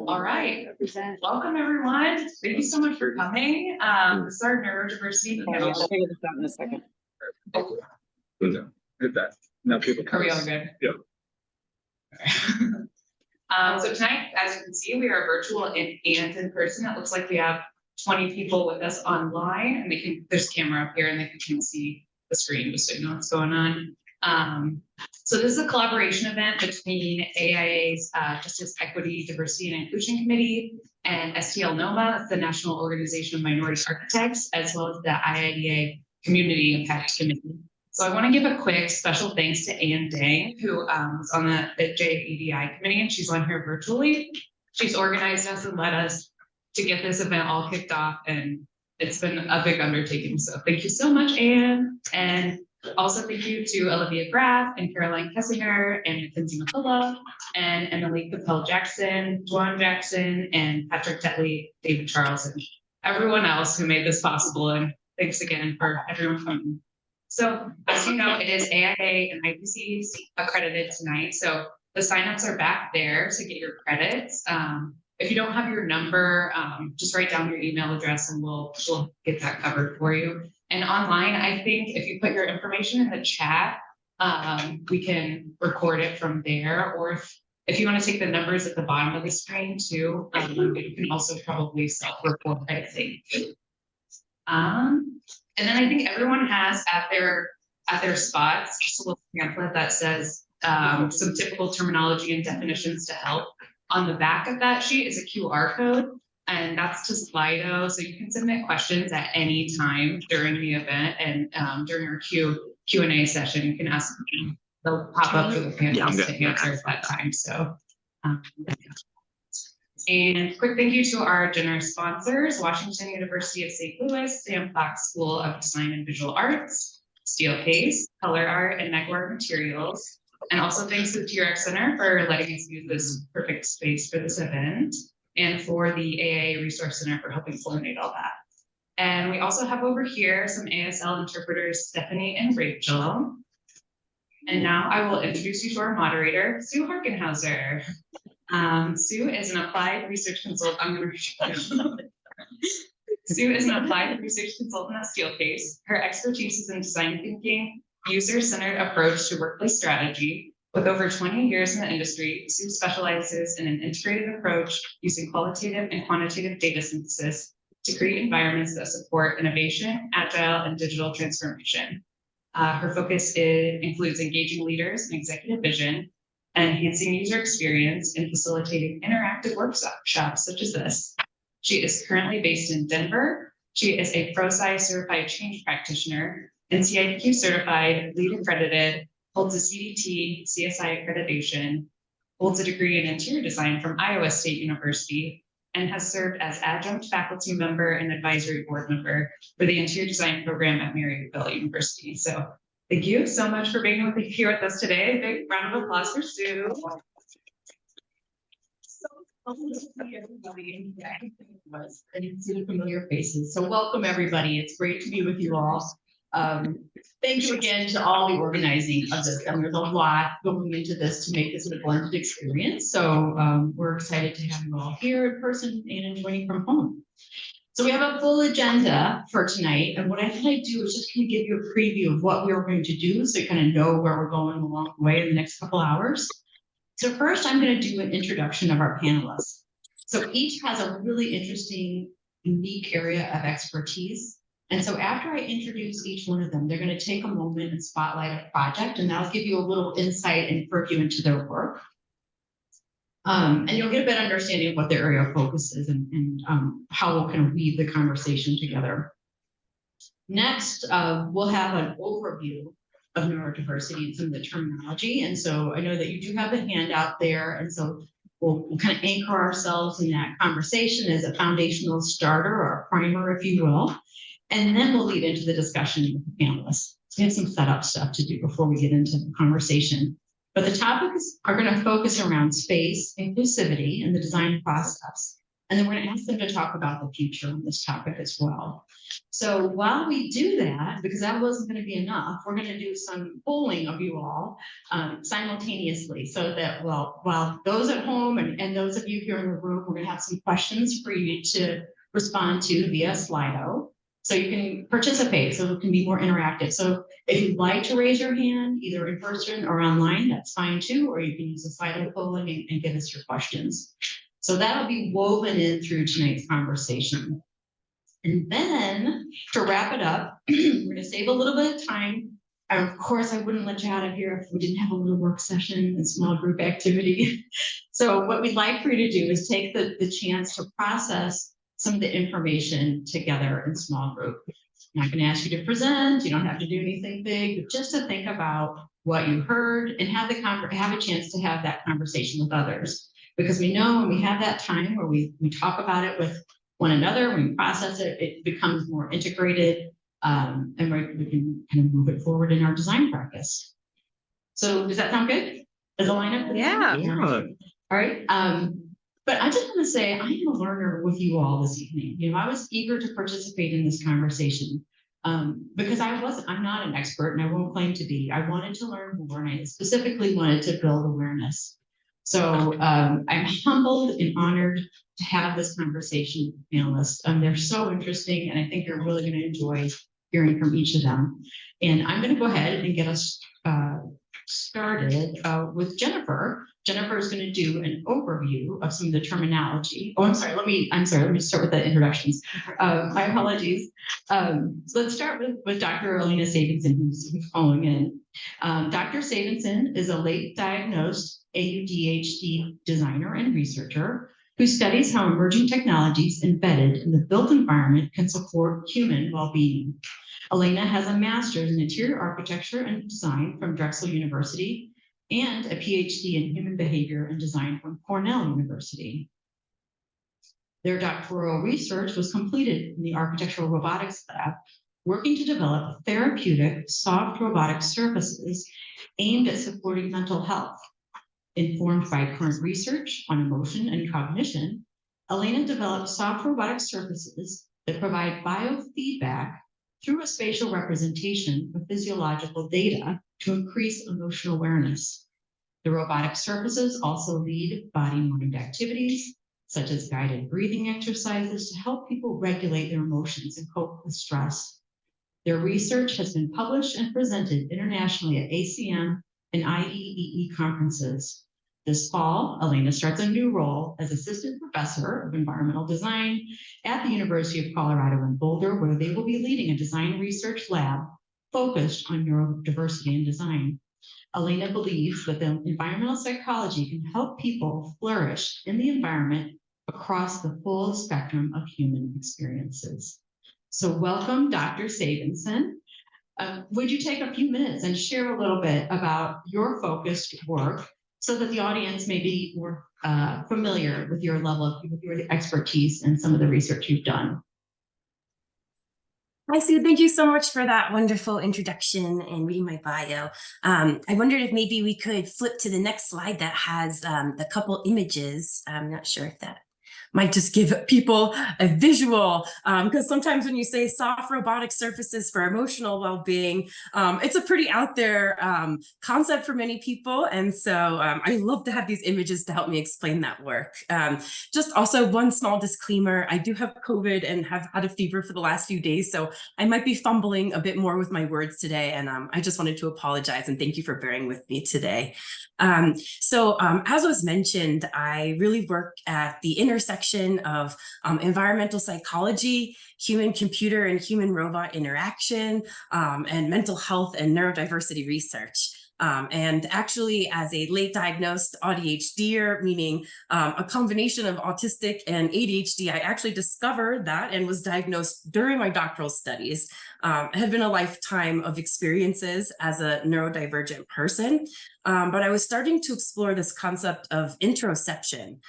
All right. Welcome, everyone. Thank you so much for coming. This is our neurodiversity panel. I'll figure this out in a second. Good that. Now people Are we all good? Yep. So tonight, as you can see, we are virtual and in person. It looks like we have 20 people with us online, and there's a camera up here, and they can see the screen just so you know what's going on. So this is a collaboration event between AIA's Justice, Equity, Diversity, and Inclusion Committee and STLNOMA, that's the National Organization of Minority Architects, as well as the IIDA Community Impact Committee. So I want to give a quick special thanks to Ann Dang, who was on the J.E.D.I committee, and she's on here virtually. She's organized us and led us to get this event all kicked off, and it's been a big undertaking. So thank you so much, Ann. And also thank you to Olivia Graff and Caroline Kessinger and Mackenzie McCullough and Emily Capel-Jackson, Juan Jackson, and Patrick Tetley, David Charles, and everyone else who made this possible. And thanks again for everyone coming. So as you know, it is AIA and IPC accredited tonight. So the signups are back there to get your credits. If you don't have your number, just write down your email address and we'll get that covered for you. And online, I think if you put your information in the chat, we can record it from there. Or if you want to take the numbers at the bottom of the screen too, you can also probably self-report, I think. And then I think everyone has at their spots just a little pamphlet that says some typical terminology and definitions to help. On the back of that sheet is a QR code, and that's to Slido, so you can submit questions at any time during the event, and during our Q&A session, you can ask them. They'll pop up for the panelists to answer at that time. So, and quick thank you to our generous sponsors: Washington University of St. Louis, Sam Fox School of Design and Visual Arts, Steelcase, Color Art, and Network Materials. And also thanks to the TRX Center for letting us use this perfect space for this event, and for the AIA Resource Center for helping coordinate all that. And we also have over here some ASL interpreters, Stephanie and Rachel. And now I will introduce you to our moderator, Sue Harken-Houser. Sue is an applied research consultant. Sue is an applied research consultant at Steelcase. Her expertise is in design thinking, user-centered approach to workplace strategy. With over 20 years in the industry, Sue specializes in an integrated approach using qualitative and quantitative data synthesis to create environments that support innovation, agile, and digital transformation. Her focus includes engaging leaders in executive vision, enhancing user experience, and facilitating interactive workshops such as this. She is currently based in Denver. She is a ProSci certified change practitioner, NCIQ certified, LEED accredited, holds a CDT, CSI accreditation, holds a degree in interior design from AIA State University, and has served as adjunct faculty member and advisory board member for the interior design program at Maryville University. So thank you so much for being here with us today. Big round of applause for Sue. Everybody, I didn't see the familiar faces. So welcome everybody. It's great to be with you all. Thank you again to all the organizing of this. And there's a lot going into this to make this a blended experience. So we're excited to have you all here in person and joining from home. So we have a full agenda for tonight. And what I thought I'd do is just kind of give you a preview of what we're going to do so you kind of know where we're going along the way in the next couple hours. So first, I'm going to do an introduction of our panelists. So each has a really interesting, unique area of expertise. And so after I introduce each one of them, they're going to take a moment and spotlight a project, and that'll give you a little insight and purview into their work. And you'll get a better understanding of what their area of focus is and how we'll kind of weave the conversation together. Next, we'll have an overview of neurodiversity and some of the terminology. And so I know that you do have the handout there. And so we'll kind of anchor ourselves in that conversation as a foundational starter or a primer, if you will. And then we'll lead into the discussion with the panelists. So we have some setup stuff to do before we get into the conversation. But the topics are going to focus around space, inclusivity, and the design process. And then we're going to ask them to talk about the future on this topic as well. So while we do that, because that wasn't going to be enough, we're going to do some polling of you all simultaneously, so that while those at home and those of you here in the room, we're going to have some questions for you to respond to via Slido. So you can participate, so it can be more interactive. So if you'd like to raise your hand, either in person or online, that's fine too, or you can use the Slido polling and give us your questions. So that'll be woven in through tonight's conversation. And then to wrap it up, we're going to save a little bit of time. And of course, I wouldn't let you out of here if we didn't have a little work session and small group activity. So what we'd like for you to do is take the chance to process some of the information together in small group. I'm not going to ask you to present. You don't have to do anything big, but just to think about what you heard and have a chance to have that conversation with others. Because we know when we have that time where we talk about it with one another, when we process it, it becomes more integrated, and we can kind of move it forward in our design practice. So does that sound good as a lineup? Yeah. All right. But I just want to say I am a learner with you all this evening. You know, I was eager to participate in this conversation because I'm not an expert and I won't claim to be. I wanted to learn more and I specifically wanted to build awareness. So I'm humbled and honored to have this conversation with panelists. They're so interesting and I think you're really going to enjoy hearing from each of them. And I'm going to go ahead and get us started with Jennifer. Jennifer is going to do an overview of some of the terminology. Oh, I'm sorry. Let me start with the introductions. My apologies. So let's start with Dr. Elena Sabinson, who's calling in. Dr. Sabinson is a late diagnosed ADHD designer and researcher who studies how emerging technologies embedded in the built environment can support human well-being. Elena has a master's in interior architecture and design from Drexel University and a PhD in human behavior and design from Cornell University. Their doctoral research was completed in the architectural robotics lab, working to develop therapeutic soft robotic surfaces aimed at supporting mental health. Informed by current research on emotion and cognition, Elena developed soft robotic surfaces that provide biofeedback through a spatial representation of physiological data to increase emotional awareness. The robotic surfaces also lead body-mind activities, such as guided breathing exercises to help people regulate their emotions and cope with stress. Their research has been published and presented internationally at ACM and IIDA conferences. This fall, Elena starts a new role as Assistant Professor of Environmental Design at the University of Colorado in Boulder, where they will be leading a design research lab focused on neurodiversity and design. Elena believes that the environmental psychology can help people flourish in the environment across the full spectrum of human experiences. So welcome, Dr. Sabinson. Would you take a few minutes and share a little bit about your focused work so that the audience may be more familiar with your level of your expertise and some of the research you've done? Hi, Sue. Thank you so much for that wonderful introduction and reading my bio. I wondered if maybe we could flip to the next slide that has the couple images. I'm not sure if that might just give people a visual, because sometimes when you say soft robotic surfaces for emotional well-being, it's a pretty out there concept for many people. And so I love to have these images to help me explain that work. Just also one small disclaimer, I do have COVID and have had a fever for the last few days, so I might be fumbling a bit more with my words today. And I just wanted to apologize and thank you for bearing with me today. As was mentioned, I really work at the intersection of environmental psychology, human computer and human robot interaction, and mental health and neurodiversity research. And actually, as a late diagnosed ADHDer, meaning a combination of autistic and ADHD, I actually discovered that and was diagnosed during my doctoral studies. It had been a lifetime of experiences as a neurodivergent person, but I was starting to explore this concept of interoception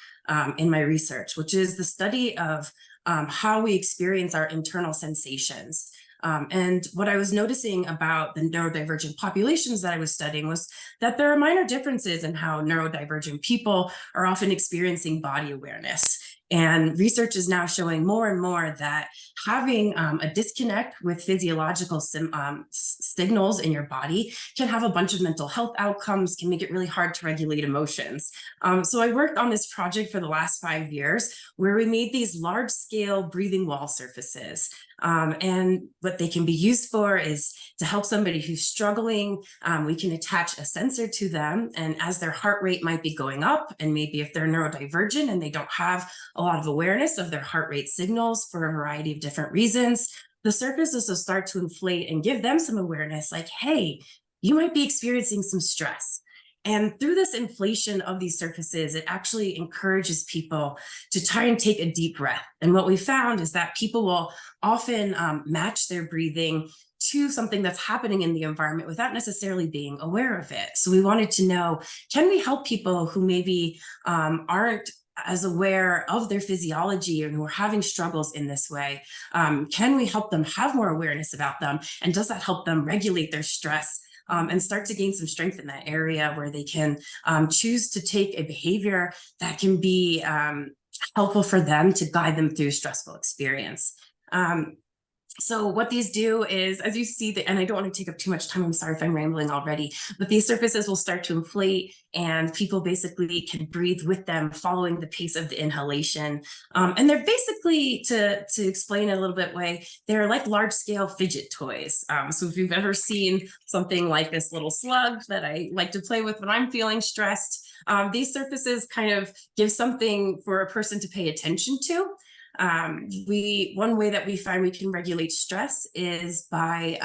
in my research, which is the study of how we experience our internal sensations. And what I was noticing about the neurodivergent populations that I was studying was that there are minor differences in how neurodivergent people are often experiencing body awareness. And research is now showing more and more that having a disconnect with physiological signals in your body can have a bunch of mental health outcomes, can make it really hard to regulate emotions. So I worked on this project for the last 5 years where we made these large scale breathing wall surfaces. And what they can be used for is to help somebody who's struggling. We can attach a sensor to them, and as their heart rate might be going up, and maybe if they're neurodivergent and they don't have a lot of awareness of their heart rate signals for a variety of different reasons, the surfaces will start to inflate and give them some awareness like, hey, you might be experiencing some stress. And through this inflation of these surfaces, it actually encourages people to try and take a deep breath. And what we found is that people will often match their breathing to something that's happening in the environment without necessarily being aware of it. So we wanted to know, can we help people who maybe aren't as aware of their physiology and who are having struggles in this way? Can we help them have more awareness about them? And does that help them regulate their stress and start to gain some strength in that area where they can choose to take a behavior that can be helpful for them to guide them through a stressful experience? So what these do is, as you see, and I don't want to take up too much time, I'm sorry if I'm rambling already, but these surfaces will start to inflate and people basically can breathe with them following the pace of the inhalation. And they're basically, to explain it a little bit way, they're like large scale fidget toys. So if you've ever seen something like this little slug that I like to play with when I'm feeling stressed, these surfaces kind of give something for a person to pay attention to. One way that we find we can regulate stress is by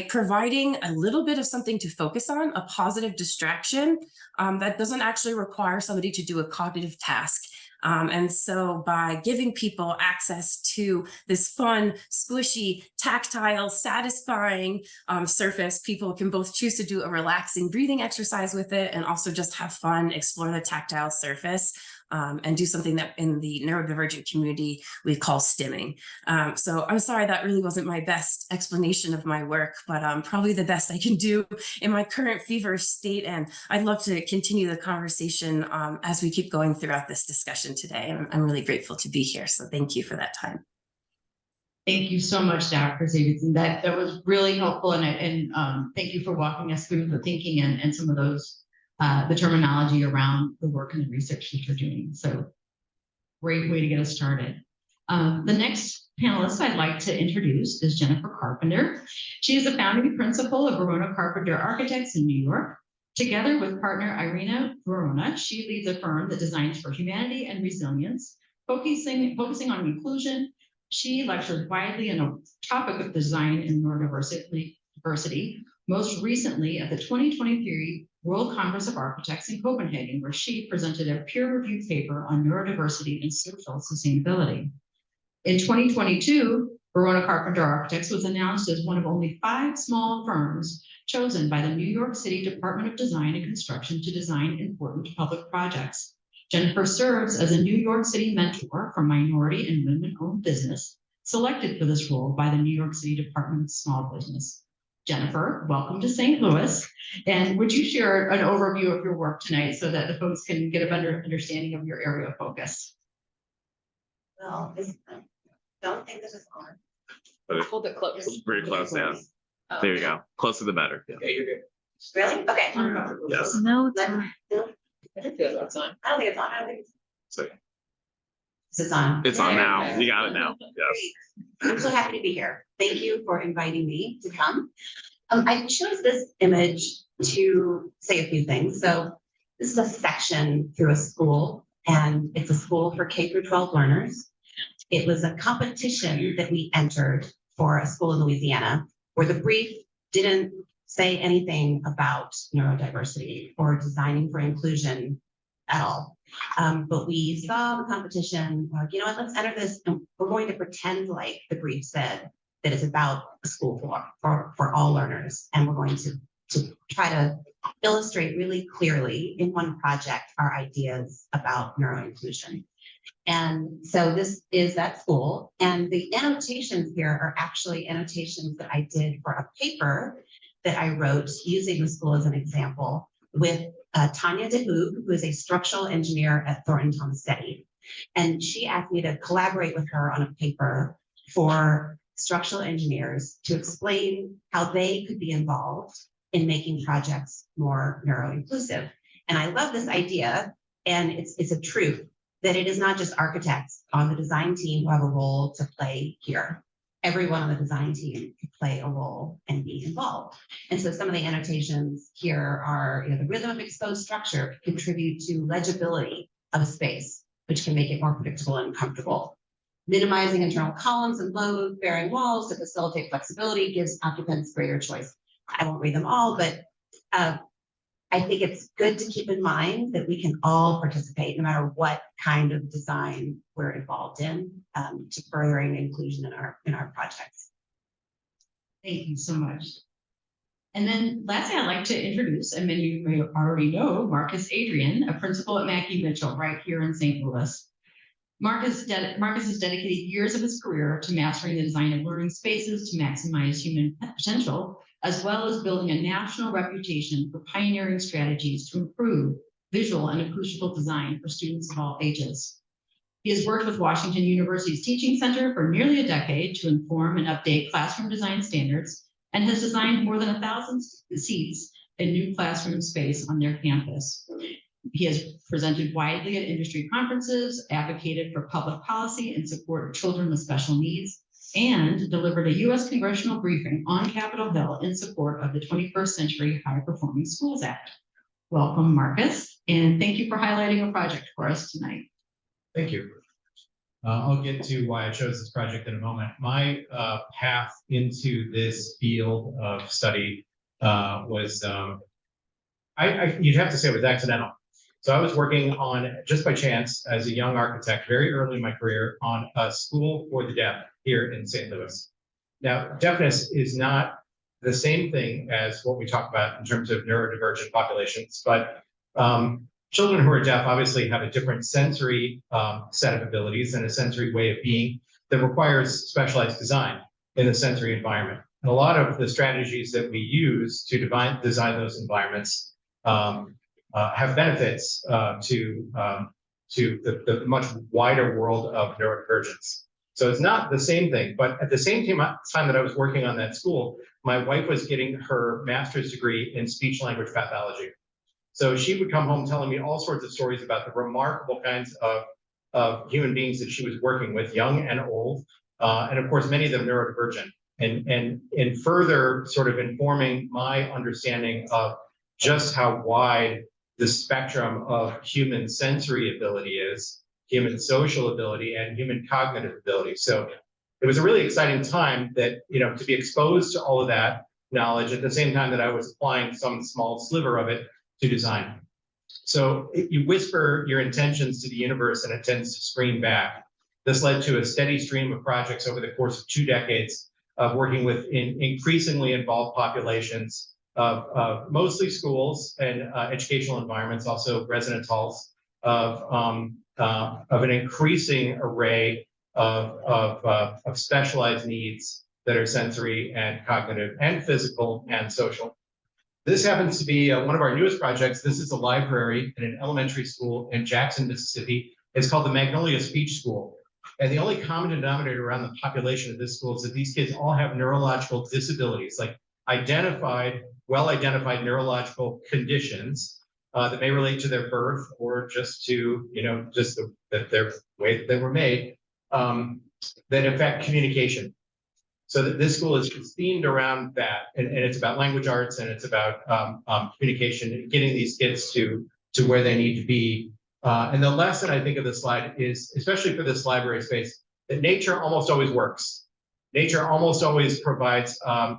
providing a little bit of something to focus on, a positive distraction that doesn't actually require somebody to do a cognitive task. And so by giving people access to this fun, squishy, tactile, satisfying surface, people can both choose to do a relaxing breathing exercise with it and also just have fun, explore the tactile surface. And do something that in the neurodivergent community we call stimming. So I'm sorry that really wasn't my best explanation of my work, but probably the best I can do in my current feverish state. And I'd love to continue the conversation as we keep going throughout this discussion today. And I'm really grateful to be here. So thank you for that time. Thank you so much, Dr. Sabinson. That was really helpful, and thank you for walking us through the thinking and some of those the terminology around the work and the research that you're doing. So great way to get us started. The next panelist I'd like to introduce is Jennifer Carpenter. She is the founding principal of Verona Carpenter Architects in New York. Together with partner Irina Verona, she leads a firm that designs for humanity and resilience, focusing on inclusion. She lectures widely on the topic of design and neurodiversity, most recently at the 2023 World Congress of Architects in Copenhagen, where she presented a peer-reviewed paper on neurodiversity and social sustainability. In 2022, Verona Carpenter Architects was announced as one of only 5 small firms chosen by the New York City Department of Design and Construction to design important public projects. Jennifer serves as a New York City mentor for minority and women-owned business, selected for this role by the New York City Department of Small Business. Jennifer, welcome to St. Louis. And would you share an overview of your work tonight so that the folks can get a better understanding of your area of focus? Well, don't think this is on. Hold it close. Very close, yeah. There you go. Closer the better. Yeah. Okay, you're good. Really? Okay. Yes. No, I don't think it's on. I don't think it's on. I don't think it's. So This is on. it's on Yeah. now. You got it now. Yes. I'm so happy to be here. Thank you for inviting me to come. I chose this image to say a few things. So this is a section through a school, and it's a school for K through 12 learners. It was a competition that we entered for a school in Louisiana, where the brief didn't say anything about neurodiversity or designing for inclusion at all. But we saw the competition, like, you know what, let's enter this, and we're going to pretend like the brief said that it's about a school for all learners. And we're going to try to illustrate really clearly in one project our ideas about neuroinclusion. And so this is that school. And the annotations here are actually annotations that I did for a paper that I wrote using the school as an example, with Tanya DeHoog, who is a structural engineer at Thornton Tomasetti. And she asked me to collaborate with her on a paper for structural engineers to explain how they could be involved in making projects more neuro-inclusive. And I love this idea, and it's a truth that it is not just architects on the design team who have a role to play here. Everyone on the design team can play a role and be involved. And so some of the annotations here are, the rhythm of exposed structure contribute to legibility of a space, which can make it more predictable and comfortable. Minimizing internal columns and load-bearing walls to facilitate flexibility gives occupants greater choice. I won't read them all, but I think it's good to keep in mind that we can all participate, no matter what kind of design we're involved in, to furthering inclusion in our projects. Thank you so much. And then lastly, I'd like to introduce, and many of you may already know, Marcus Adrian, a principal at Mackey Mitchell right here in St. Louis. Marcus has dedicated years of his career to mastering the design of learning spaces to maximize human potential, as well as building a national reputation for pioneering strategies to improve visual and acoustical design for students of all ages. He has worked with Washington University's Teaching Center for nearly a decade to inform and update classroom design standards, and has designed more than 1,000 seats in new classroom space on their campus. He has presented widely at industry conferences, advocated for public policy in support of children with special needs, and delivered a U.S. congressional briefing on Capitol Hill in support of the 21st Century High Performing Schools Act. Welcome, Marcus, and thank you for highlighting a project for us tonight. Thank you. I'll get to why I chose this project in a moment. My path into this field of study was, you'd have to say it was accidental. So I was working on, just by chance, as a young architect, very early in my career, on a school for the deaf here in St. Louis. Now, deafness is not the same thing as what we talk about in terms of neurodivergent populations, but children who are deaf obviously have a different sensory set of abilities and a sensory way of being that requires specialized design in the sensory environment. And a lot of the strategies that we use to design those environments have benefits to the much wider world of neurodivergence. So it's not the same thing, but at the same time that I was working on that school, my wife was getting her master's degree in speech language pathology. So she would come home telling me all sorts of stories about the remarkable kinds of human beings that she was working with, young and old, and of course, many of them neurodivergent. And further sort of informing my understanding of just how wide the spectrum of human sensory ability is, human social ability, and human cognitive ability. So it was a really exciting time that, to be exposed to all of that knowledge at the same time that I was applying some small sliver of it to design. So you whisper your intentions to the universe and it tends to scream back. This led to a steady stream of projects over the course of 2 decades of working with increasingly involved populations of mostly schools and educational environments, also residence halls, of an increasing array of specialized needs that are sensory and cognitive and physical and social. This happens to be one of our newest projects. This is a library in an elementary school in Jackson, Mississippi. It's called the Magnolia Speech School. And the only common denominator around the population of this school is that these kids all have neurological disabilities, like well-identified neurological conditions that may relate to their birth or just to, their way that they were made, that affect communication. So that this school is themed around that, and it's about language arts, and it's about communication, getting these kids to where they need to be. And the lesson I think of the slide is, especially for this library space, that nature almost always works. Nature almost always provides a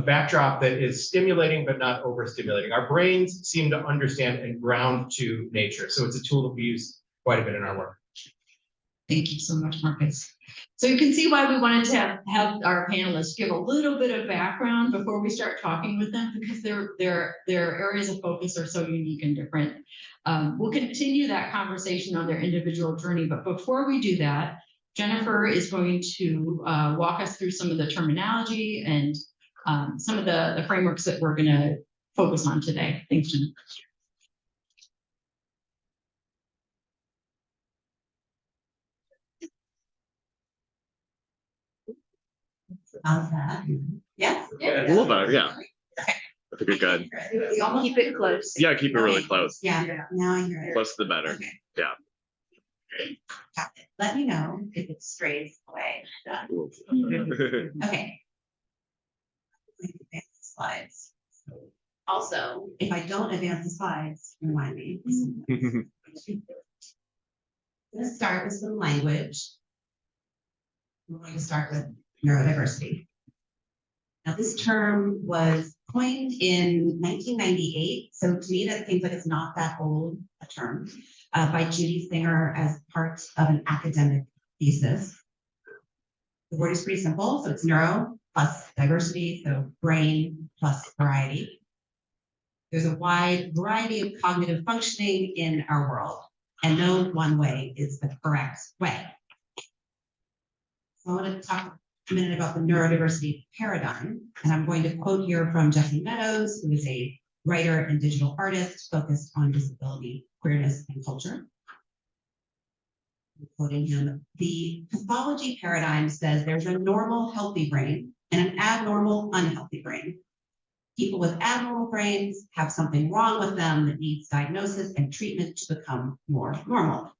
backdrop that is stimulating but not overstimulating. Our brains seem to understand and ground to nature, so it's a tool that we use quite a bit in our work. Thank you so much, Marcus. So you can see why we wanted to have our panelists give a little bit of background before we start talking with them, because their areas of focus are so unique and different. We'll continue that conversation on their individual journey, but before we do that, Jennifer is going to walk us through some of the terminology and some of the frameworks that we're going to focus on today. Thanks, Jen. How's that? Yes? A little better, yeah. I think you're good. Keep it close. Yeah, keep it really close. Yeah, now I hear it. Close to the better. Okay. Yeah. Got it. Let me know if it strays away. Done. Okay. Advance the slides. Also, if I don't advance the slides, remind me. I'm going to start with some language. We're going to start with neurodiversity. Now, this term was coined in 1998, so to me that seems like it's not that old a term, by Judy Singer as part of an academic thesis. The word is pretty simple, so it's neuro plus diversity, so brain plus variety. There's a wide variety of cognitive functioning in our world, and no one way is the correct way. So I want to talk a minute about the neurodiversity paradigm, and I'm going to quote here from Jesse Meadows, who is a writer and digital artist focused on disability, queerness, and culture. I'm quoting him, the pathology paradigm says there's a normal, healthy brain and an abnormal, unhealthy brain. People with abnormal brains have something wrong with them that needs diagnosis and treatment to become more normal.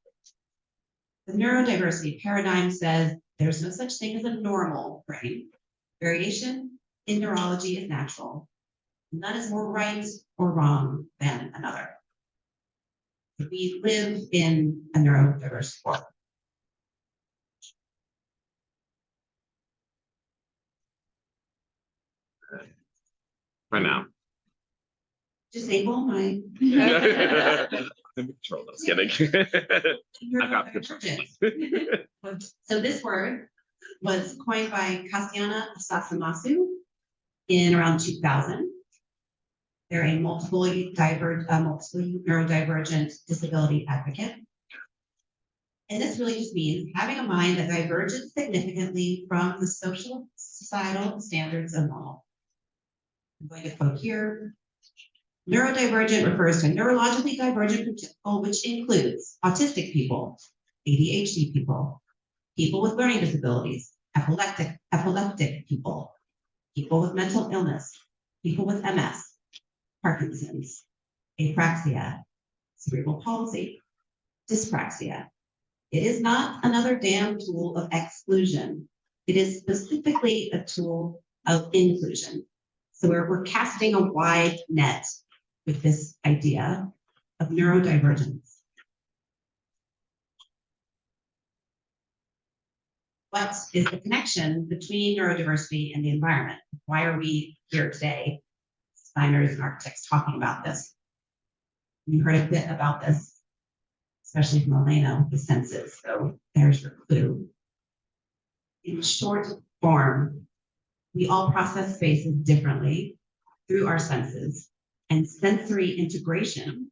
The neurodiversity paradigm says there's no such thing as a normal brain. Variation in neurology is natural. None is more right or wrong than another. We live in a neurodiverse world. Right now. Disable my I'm control. I was kidding. I got the control. So this word was coined by Kassiana Asasumasu in around 2000. They're a multiple neurodivergent disability advocate. And this really just means having a mind that diverges significantly from the social societal standards of normal. I'm going to quote here. Neurodivergent refers to neurologically divergent people, which includes autistic people, ADHD people, people with learning disabilities, epileptic people, people with mental illness, people with MS, Parkinson's, apraxia, cerebral palsy, dyspraxia. It is not another damn tool of exclusion. It is specifically a tool of inclusion. So we're casting a wide net with this idea of neurodivergence. What is the connection between neurodiversity and the environment? Why are we here today, designers and architects, talking about this? You heard a bit about this, especially from Elena with the senses, so there's your clue. In short form, we all process spaces differently through our senses, and sensory integration,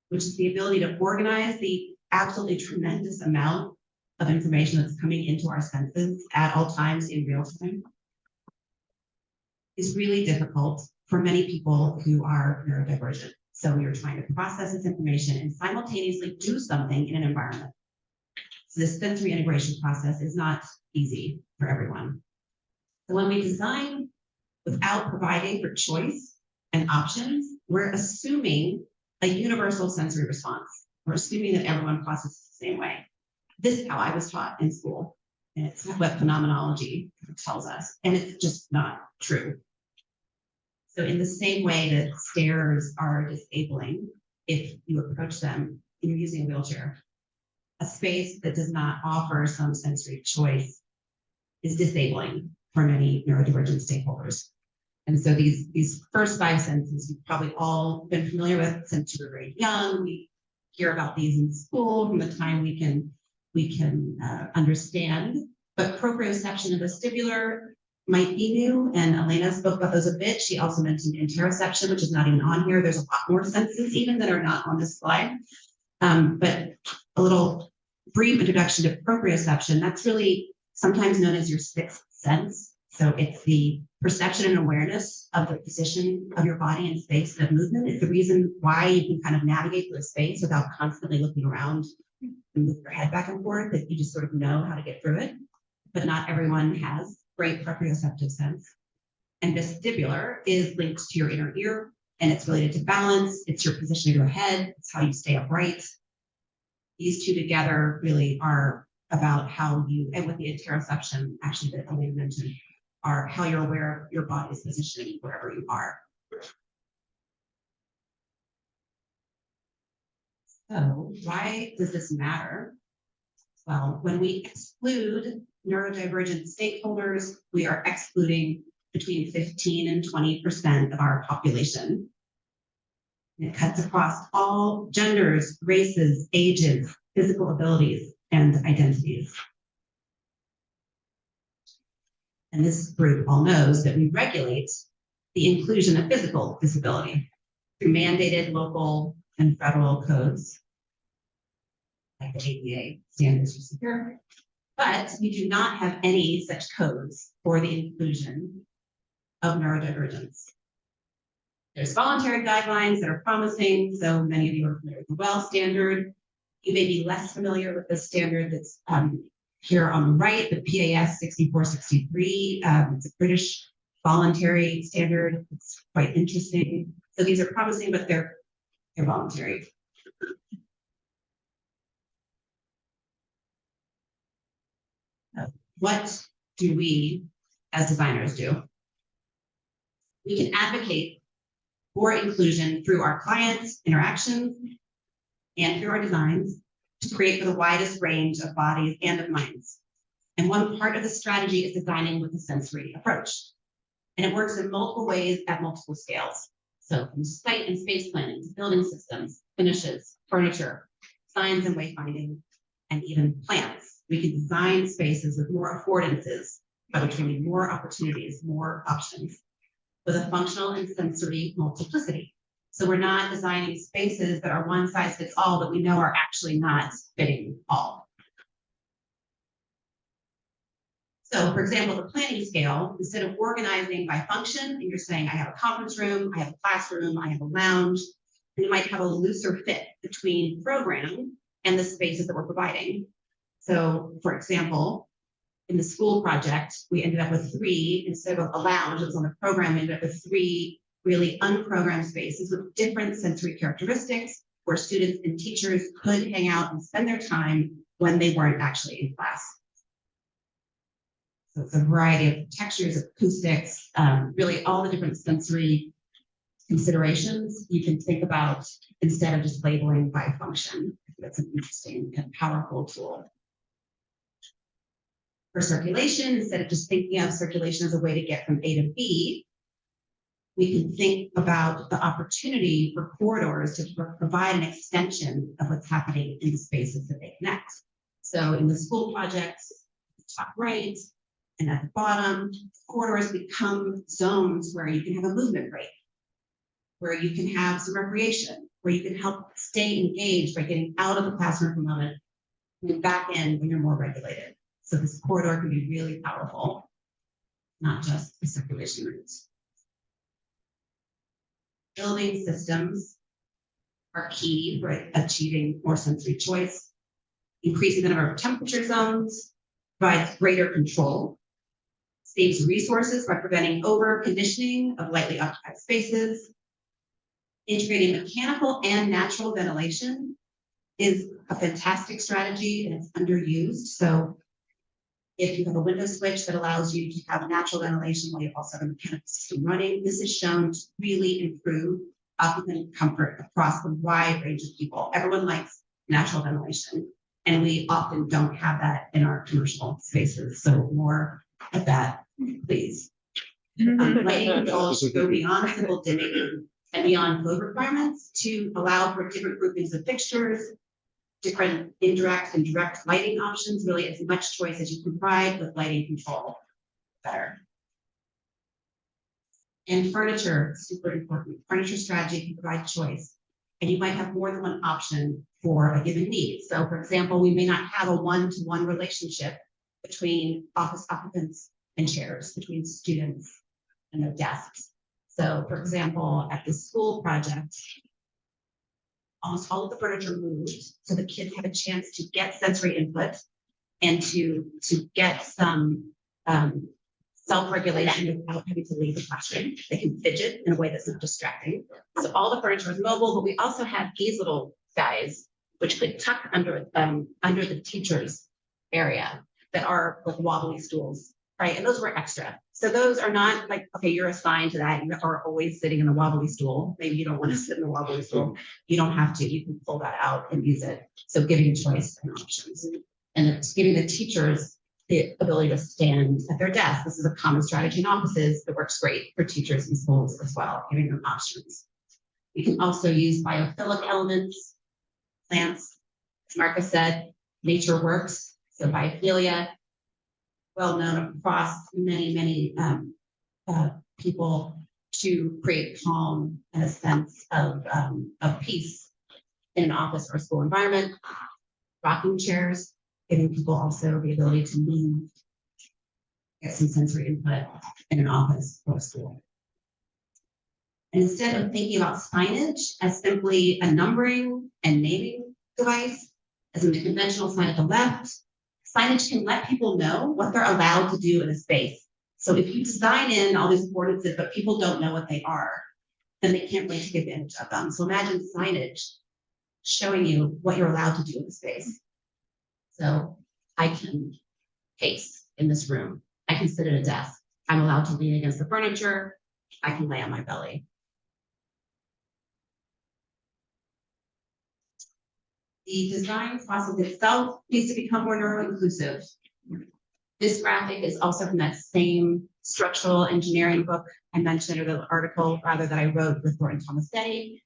which is the ability to organize the absolutely tremendous amount of information that's coming into our senses at all times in real time, is really difficult for many people who are neurodivergent. So we are trying to process this information and simultaneously do something in an environment. So this sensory integration process is not easy for everyone. So when we design without providing for choice and options, we're assuming a universal sensory response. We're assuming that everyone processes the same way. This is how I was taught in school, and it's what phenomenology tells us, and it's just not true. So in the same way that stairs are disabling if you approach them and you're using a wheelchair, a space that does not offer some sensory choice is disabling for many neurodivergent stakeholders. And so these first 5 senses, you've probably all been familiar with since you were very young. We hear about these in school from the time we can understand. But proprioception and vestibular might be new, and Elena spoke about those a bit. She also mentioned interoception, which is not even on here. There's a lot more senses even that are not on this slide. But a little brief introduction to proprioception, that's really sometimes known as your 6th sense. So it's the perception and awareness of the position of your body in space and of movement. It's the reason why you can kind of navigate through a space without constantly looking around and move your head back and forth, that you just sort of know how to get through it. But not everyone has great proprioceptive sense. And vestibular is linked to your inner ear, and it's related to balance. It's your position of your head. It's how you stay upright. These two together really are about how you, and with the interoception, actually, that Elena mentioned, are how you're aware of your body's positioning wherever you are. So why does this matter? Well, when we exclude neurodivergent stakeholders, we are excluding between 15 and 20% of our population. It cuts across all genders, races, ages, physical abilities, and identities. And this group all knows that we regulate the inclusion of physical disability through mandated local and federal codes, like the AIA standards you see here. But we do not have any such codes for the inclusion of neurodivergence. There's voluntary guidelines that are promising, so many of you are familiar with the WELL standard. You may be less familiar with the standard that's here on the right, the PAS 6463. It's a British voluntary standard. It's quite interesting. So these are promising, but they're voluntary. What do we as designers do? We can advocate for inclusion through our clients' interactions and through our designs to create for the widest range of bodies and of minds. And one part of the strategy is designing with a sensory approach. And it works in multiple ways at multiple scales. So from site and space planning to building systems, finishes, furniture, signs and wayfinding, and even plants. We can design spaces with more affordances, by which we mean more opportunities, more options, with a functional and sensory multiplicity. So we're not designing spaces that are one size fits all that we know are actually not fitting all. So for example, the planning scale, instead of organizing by function, and you're saying, I have a conference room, I have a classroom, I have a lounge, and you might have a looser fit between program and the spaces that we're providing. So for example, in the school project, we ended up with 3, instead of a lounge, it was on the program, we ended up with 3 really unprogrammed spaces with different sensory characteristics where students and teachers could hang out and spend their time when they weren't actually in class. So it's a variety of textures, acoustics, really all the different sensory considerations you can think about instead of just labeling by function. That's an interesting and powerful tool. For circulation, instead of just thinking of circulation as a way to get from A to B, we can think about the opportunity for corridors to provide an extension of what's happening in the spaces that they connect. So in the school projects, top right and at the bottom, corridors become zones where you can have a movement break, where you can have some recreation, where you can help stay engaged by getting out of the classroom for a moment and back in when you're more regulated. So this corridor can be really powerful, not just a circulation route. Building systems are key for achieving more sensory choice. Increasing the number of temperature zones provides greater control, saves resources by preventing over-conditioning of lightly occupied spaces. Integrating mechanical and natural ventilation is a fantastic strategy and it's underused. So if you have a window switch that allows you to have natural ventilation while you also have a mechanical system running, this is shown to really improve occupant comfort across a wide range of people. Everyone likes natural ventilation, and we often don't have that in our commercial spaces. So more of that, please. Lighting controls should go beyond simple dimming and beyond code requirements to allow for different groupings of fixtures, different indirect and direct lighting options, really as much choice as you can provide with lighting control, better. And furniture, super important. Furniture strategy can provide choice. And you might have more than one option for a given need. So for example, we may not have a one-to-one relationship between office occupants and chairs between students and their desks. So for example, at the school project, almost all of the furniture moved, so the kids have a chance to get sensory input and to get some self-regulation without having to leave the classroom. They can fidget in a way that's not distracting. So all the furniture is mobile, but we also have these little guys, which could tuck under the teacher's area that are like wobbly stools, right? And those were extra. So those are not like, okay, you're assigned to that. You are always sitting in the wobbly stool. Maybe you don't want to sit in the wobbly stool. You don't have to. You can pull that out and use it. So giving choice and options. And it's giving the teachers the ability to stand at their desk. This is a common strategy in offices that works great for teachers in schools as well, giving them options. We can also use biophilic elements, plants. As Marcus said, nature works. So biophilia, well known across many people to create calm and a sense of peace in an office or school environment. Rocking chairs, giving people also the ability to move, get some sensory input in an office or a school. And instead of thinking about signage as simply a numbering and naming device, as in the conventional sign at the left, signage can let people know what they're allowed to do in a space. So if you design in all these affordances, but people don't know what they are, then they can't really take advantage of them. So imagine signage showing you what you're allowed to do in the space. So I can pace in this room. I can sit at a desk. I'm allowed to lean against the furniture. I can lay on my belly. The design process itself needs to become more neuro-inclusive. This graphic is also from that same structural engineering book I mentioned, or the article rather that I wrote with Thornton Thomas Day.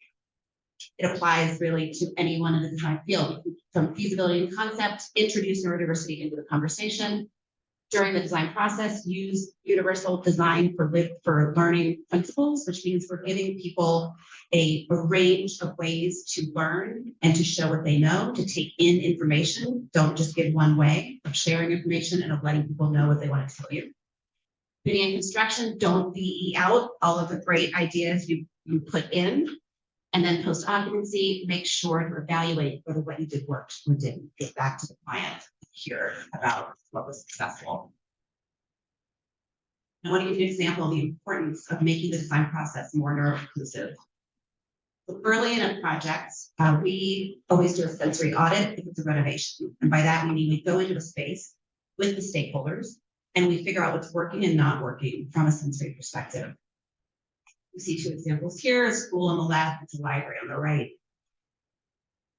It applies really to anyone in the design field, from feasibility and concept, introduce neurodiversity into the conversation. During the design process, use universal design for learning principles, which means we're giving people a range of ways to learn and to show what they know, to take in information. Don't just give one way of sharing information and of letting people know what they want to tell you. Bidding and construction, don't VE out all of the great ideas you put in. And then post occupancy, make sure to evaluate whether what you did worked or didn't. Get back to the client, hear about what was successful. I want to give you an example of the importance of making the design process more neuro-inclusive. So early in a project, we always do a sensory audit if it's a renovation. And by that, we mean we go into a space with the stakeholders and we figure out what's working and not working from a sensory perspective. You see two examples here, a school on the left, it's a library on the right.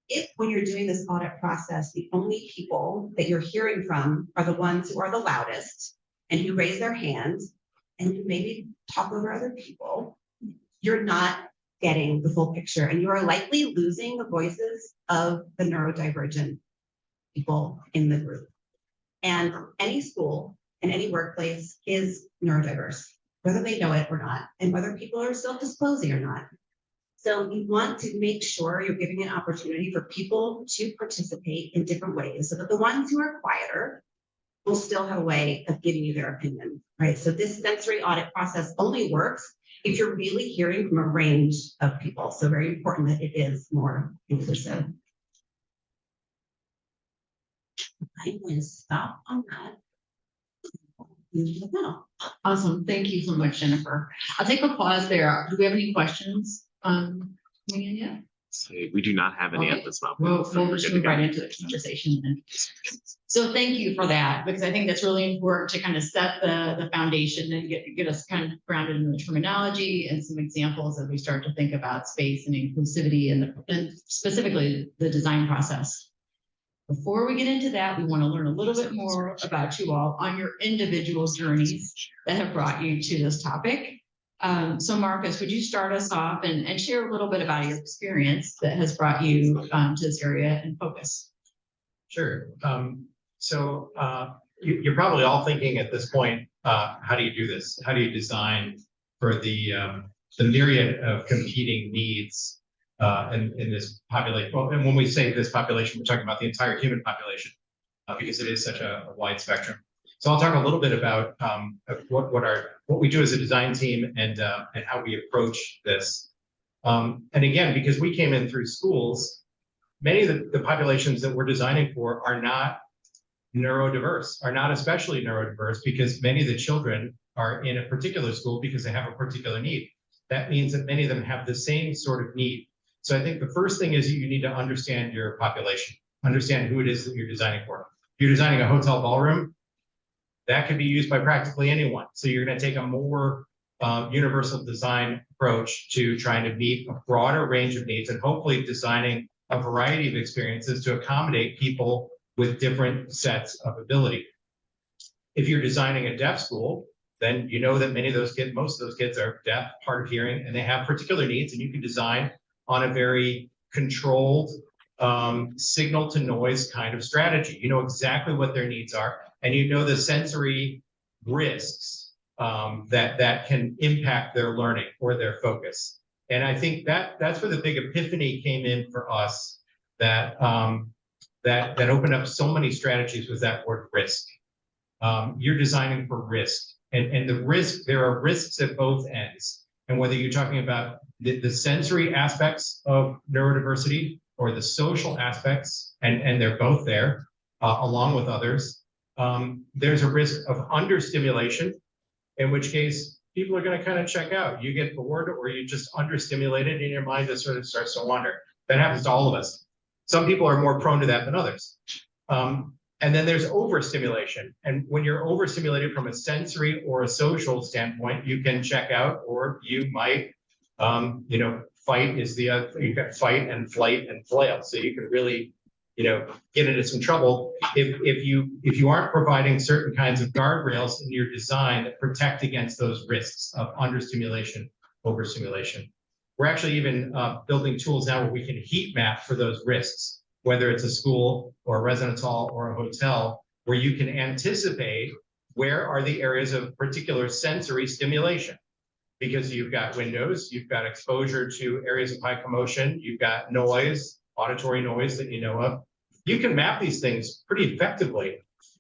If when you're doing this audit process, the only people that you're hearing from are the ones who are the loudest and who raise their hands and who maybe talk over other people, you're not getting the full picture and you are likely losing the voices of the neurodivergent people in the group. And any school and any workplace is neurodiverse, whether they know it or not, and whether people are self-disclosing or not. So you want to make sure you're giving an opportunity for people to participate in different ways so that the ones who are quieter will still have a way of giving you their opinion, right? So this sensory audit process only works if you're really hearing from a range of people. So very important that it is more inclusive. I'm going to stop on that. Awesome. Thank you so much, Jennifer. I'll take a pause there. Do we have any questions? Coming in yet? So we do not have any Okay. at this moment. We'll so we're just good move to go. right into the conversation then. So thank you for that, because I think that's really important to kind of set the foundation and get us kind of grounded in the terminology and some examples as we start to think about space and inclusivity and specifically the design process. Before we get into that, we want to learn a little bit more about you all on your individual journeys that have brought you to this topic. So Marcus, would you start us off and share a little bit about your experience that has brought you to this area and focus? Sure. You're probably all thinking at this point, how do you do this? How do you design for the myriad of competing needs in this population? Well, and when we say this population, we're talking about the entire human population because it is such a wide spectrum. So I'll talk a little bit about what we do as a design team and how we approach this. And again, because we came in through schools, many of the populations that we're designing for are not neurodiverse, are not especially neurodiverse, because many of the children are in a particular school because they have a particular need. That means that many of them have the same sort of need. So I think the first thing is you need to understand your population, understand who it is that you're designing for. If you're designing a hotel ballroom, that can be used by practically anyone. So you're going to take a more universal design approach to trying to meet a broader range of needs and hopefully designing a variety of experiences to accommodate people with different sets of ability. If you're designing a deaf school, then you know that many of those kids, most of those kids are deaf, hard of hearing, and they have particular needs, and you can design on a very controlled signal to noise kind of strategy. You know exactly what their needs are, and you know the sensory risks that can impact their learning or their focus. And I think that's where the big epiphany came in for us, that that opened up so many strategies was that word risk. You're designing for risk, and the risk, there are risks at both ends. And whether you're talking about the sensory aspects of neurodiversity or the social aspects, and they're both there, along with others, there's a risk of understimulation, in which case people are going to kind of check out. You get bored, or you just understimulated and your mind just sort of starts to wander. That happens to all of us. Some people are more prone to that than others. And then there's overstimulation. And when you're overstimulated from a sensory or a social standpoint, you can check out, or you might, fight is you've got fight and flight and flail. So you can really, get into some trouble if you aren't providing certain kinds of guardrails in your design that protect against those risks of understimulation, overstimulation. We're actually even building tools now where we can heat map for those risks, whether it's a school or a residence hall or a hotel, where you can anticipate where are the areas of particular sensory stimulation. Because you've got windows, you've got exposure to areas of high commotion, you've got noise, auditory noise that you know of. You can map these things pretty effectively.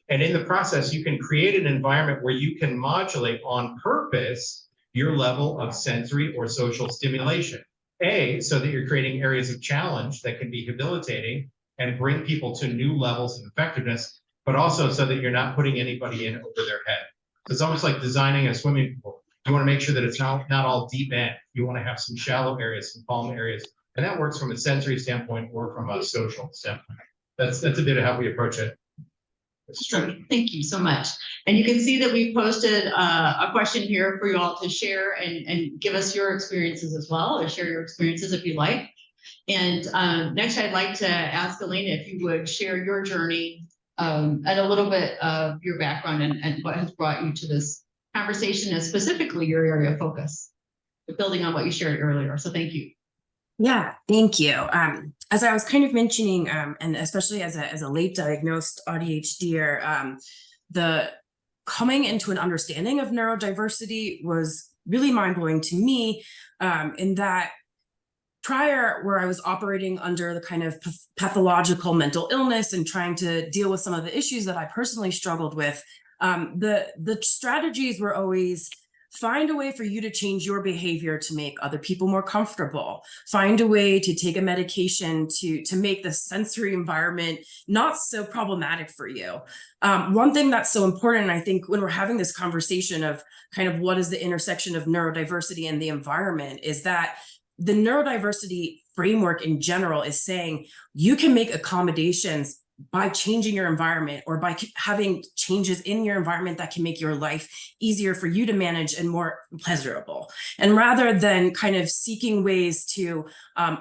And in the process, you can create an environment where you can modulate on purpose your level of sensory or social stimulation. So that you're creating areas of challenge that can be debilitating and bring people to new levels of effectiveness, but also so that you're not putting anybody in over their head. So it's almost like designing a swimming pool. You want to make sure that it's not all deep end. You want to have some shallow areas, some calm areas. And that works from a sensory standpoint or from a social standpoint. That's a bit of how we approach it. Thank you so much. And you can see that we posted a question here for you all to share and give us your experiences as well, or share your experiences if you like. And next, I'd like to ask Elena if you would share your journey and a little bit of your background and what has brought you to this conversation, and specifically your area of focus, building on what you shared earlier. So thank you. Yeah, thank you. As I was kind of mentioning, and especially as a late diagnosed ADHDer, the coming into an understanding of neurodiversity was really mind-blowing to me, in that prior, where I was operating under the kind of pathological mental illness and trying to deal with some of the issues that I personally struggled with, the strategies were always find a way for you to change your behavior to make other people more comfortable. Find a way to take a medication to make the sensory environment not so problematic for you. One thing that's so important, I think, when we're having this conversation of kind of what is the intersection of neurodiversity and the environment, is that the neurodiversity framework in general is saying you can make accommodations by changing your environment, or by having changes in your environment that can make your life easier for you to manage and more pleasurable. And rather than kind of seeking ways to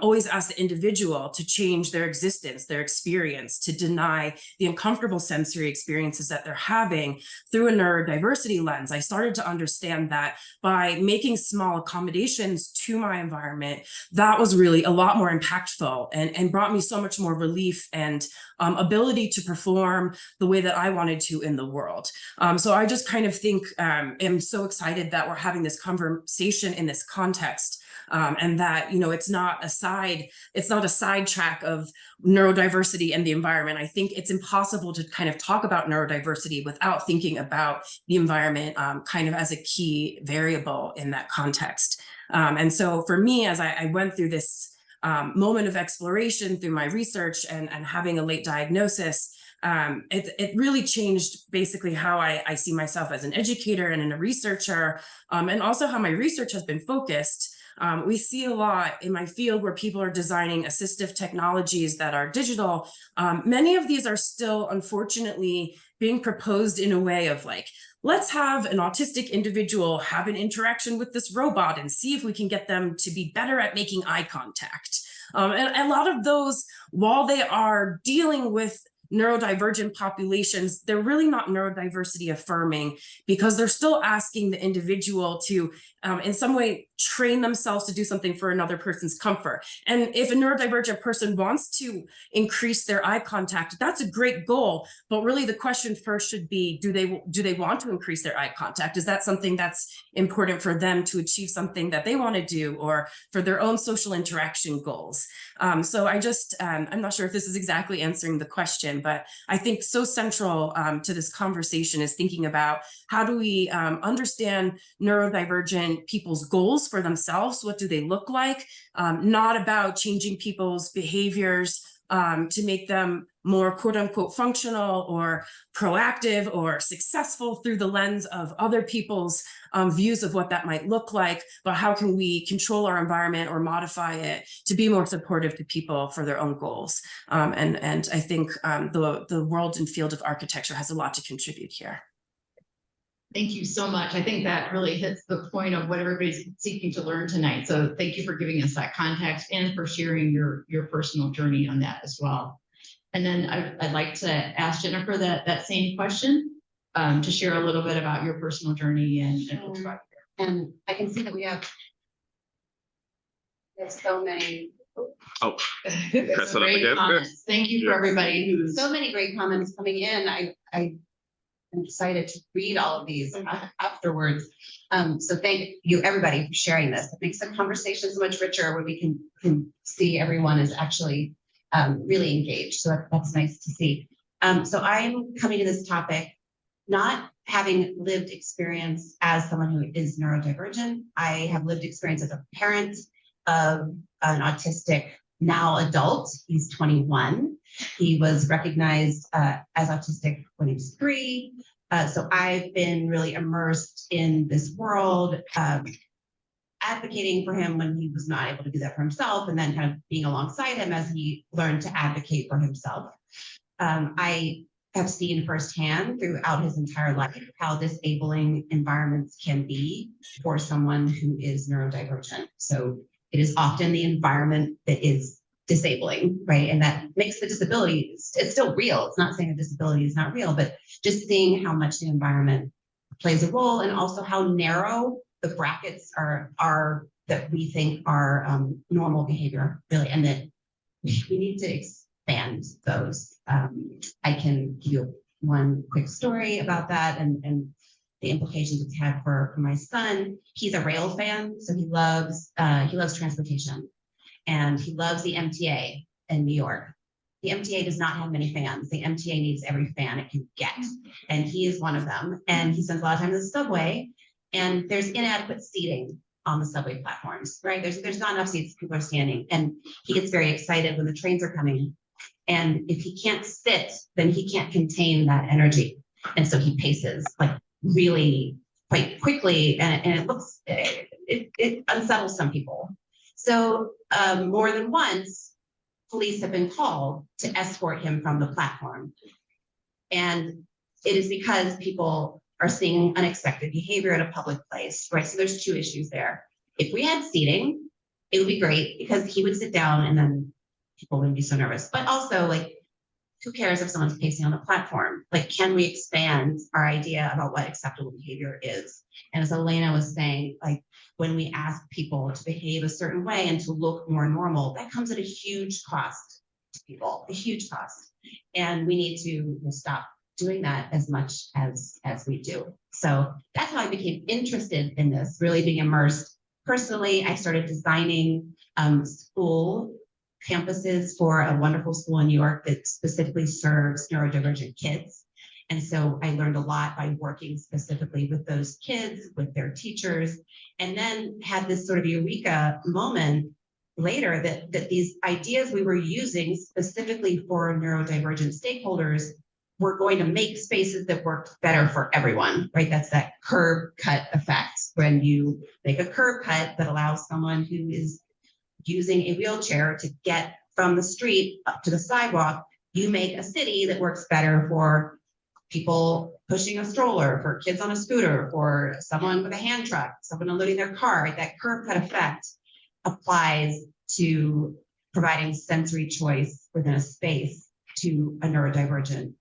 always ask the individual to change their existence, their experience, to deny the uncomfortable sensory experiences that they're having through a neurodiversity lens, I started to understand that by making small accommodations to my environment, that was really a lot more impactful and brought me so much more relief and ability to perform the way that I wanted to in the world. So I just kind of think am so excited that we're having this conversation in this context, and that, you know, it's not a sidetrack of neurodiversity and the environment. I think it's impossible to kind of talk about neurodiversity without thinking about the environment kind of as a key variable in that context. And so for me, as I went through this moment of exploration through my research and having a late diagnosis, it really changed basically how I see myself as an educator and a researcher, and also how my research has been focused. We see a lot in my field where people are designing assistive technologies that are digital. Many of these are still, unfortunately, being proposed in a way of like, let's have an autistic individual have an interaction with this robot and see if we can get them to be better at making eye contact. And a lot of those, while they are dealing with neurodivergent populations, they're really not neurodiversity affirming, because they're still asking the individual to, in some way, train themselves to do something for another person's comfort. And if a neurodivergent person wants to increase their eye contact, that's a great goal. But really the question first should be, do they want to increase their eye contact? Is that something that's important for them to achieve something that they want to do, or for their own social interaction goals? So I'm not sure if this is exactly answering the question, but I think so central to this conversation is thinking about how do we understand neurodivergent people's goals for themselves? What do they look like? Not about changing people's behaviors to make them more quote unquote functional or proactive or successful through the lens of other people's views of what that might look like, but how can we control our environment or modify it to be more supportive to people for their own goals? And I think the world and field of architecture has a lot to contribute here. Thank you so much. I think that really hits the point of what everybody's seeking to learn tonight. So thank you for giving us that context and for sharing your personal journey on that as well. And then I'd like to ask Jennifer that same question to share a little bit about your personal journey and I can see that we have so many. Oh, press it up great again. comments. Thank you for everybody who's So many great comments coming in. I'm excited to read all of these afterwards. So thank you, everybody, for sharing this. It makes the conversation so much richer when we can see everyone is actually really engaged. So that's nice to see. So I'm coming to this topic not having lived experience as someone who is neurodivergent. I have lived experience as a parent of an autistic now adult. He's 21. He was recognized as autistic when he was 3. So I've been really immersed in this world, advocating for him when he was not able to do that for himself, and then kind of being alongside him as he learned to advocate for himself. I have seen firsthand throughout his entire life how disabling environments can be for someone who is neurodivergent. So it is often the environment that is disabling, right? And that makes the disability, it's still real. It's not saying the disability is not real, but just seeing how much the environment plays a role, and also how narrow the brackets are that we think are normal behavior, really, and that we need to expand those. I can give you one quick story about that and the implications it's had for my son. He's a rail fan, so he loves transportation, and he loves the MTA in New York. The MTA does not have many fans. The MTA needs every fan it can get, and he is one of them. And he spends a lot of time in the subway, and there's inadequate seating on the subway platforms, right? There's not enough seats, people are standing, and he gets very excited when the trains are coming. And if he can't sit, then he can't contain that energy. And so he paces like really quite quickly, and it looks, it unsettles some people. So more than once, police have been called to escort him from the platform. And it is because people are seeing unexpected behavior at a public place, right? So there's 2 issues there. If we had seating, it would be great because he would sit down and then people wouldn't be so nervous. But also, like, who cares if someone's pacing on the platform? Like, can we expand our idea about what acceptable behavior is? And as Elena was saying, like, when we ask people to behave a certain way and to look more normal, that comes at a huge cost to people, a huge cost. And we need to stop doing that as much as we do. So that's how I became interested in this, really being immersed personally, I started designing school campuses for a wonderful school in New York that specifically serves neurodivergent kids. And so I learned a lot by working specifically with those kids, with their teachers, and then had this sort of eureka moment later that these ideas we were using specifically for neurodivergent stakeholders were going to make spaces that worked better for everyone, right? That's that curb cut effect. When you make a curb cut that allows someone who is using a wheelchair to get from the street up to the sidewalk, you make a city that works better for people pushing a stroller, for kids on a scooter, for someone with a hand truck, someone unloading their car, right? That curb cut effect applies to providing sensory choice within a space to a neurodivergent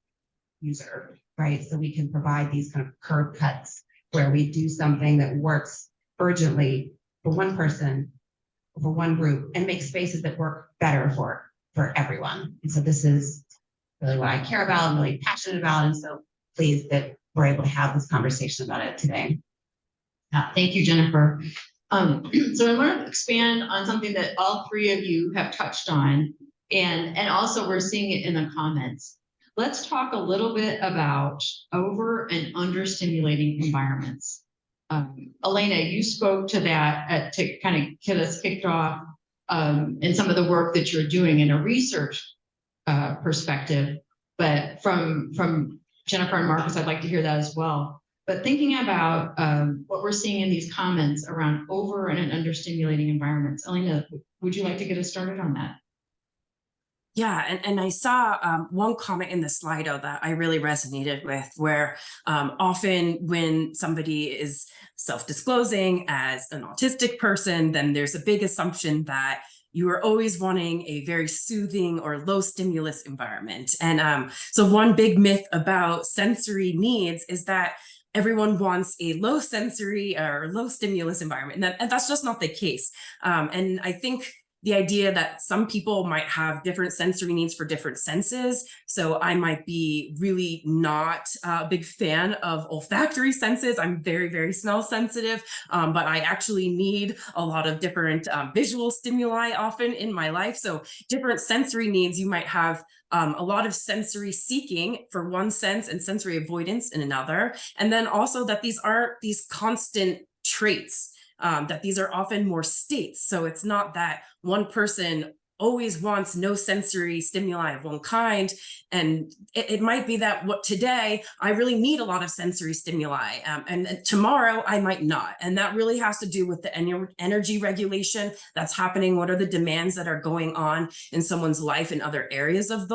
user, right? So we can provide these kind of curb cuts where we do something that works urgently for one person, for one group, and make spaces that work better for everyone. And so this is really what I care about and really passionate about. And so pleased that we're able to have this conversation about it today. Thank you, Jennifer. So I want to expand on something that all three of you have touched on, and also we're seeing it in the comments. Let's talk a little bit about over and understimulating environments. Elena, you spoke to that to kind of get us kicked off in some of the work that you're doing in a research perspective, but from Jennifer and Marcus, I'd like to hear that as well. But thinking about what we're seeing in these comments around over and understimulating environments, Elena, would you like to get us started on that? Yeah, and I saw one comment in the Slido that I really resonated with, where often when somebody is self-disclosing as an autistic person, then there's a big assumption that you are always wanting a very soothing or low stimulus environment. And so one big myth about sensory needs is that everyone wants a low sensory or low stimulus environment, and that's just not the case. And I think the idea that some people might have different sensory needs for different senses. So I might be really not a big fan of olfactory senses. I'm very, very smell sensitive, but I actually need a lot of different visual stimuli often in my life. So different sensory needs, you might have a lot of sensory seeking for one sense and sensory avoidance in another. And then also that these aren't these constant traits. That these are often more states. So it's not that one person always wants no sensory stimuli of one kind. And it might be that today I really need a lot of sensory stimuli, and tomorrow I might not. And that really has to do with the energy regulation that's happening. What are the demands that are going on in someone's life and other areas of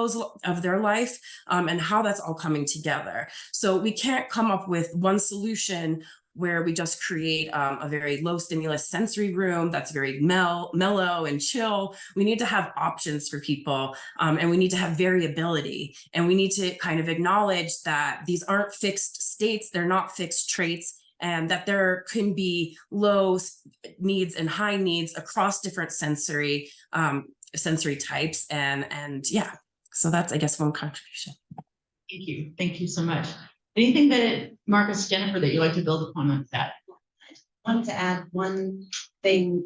their life, and how that's all coming together. So we can't come up with one solution where we just create a very low stimulus sensory room that's very mellow and chill. We need to have options for people, and we need to have variability. And we need to kind of acknowledge that these aren't fixed states, they're not fixed traits, and that there can be low needs and high needs across different sensory types. And yeah, so that's, I guess, one contribution. Thank you so much. Anything that, Marcus, Jennifer, that you'd like to build upon with that? I wanted to add one thing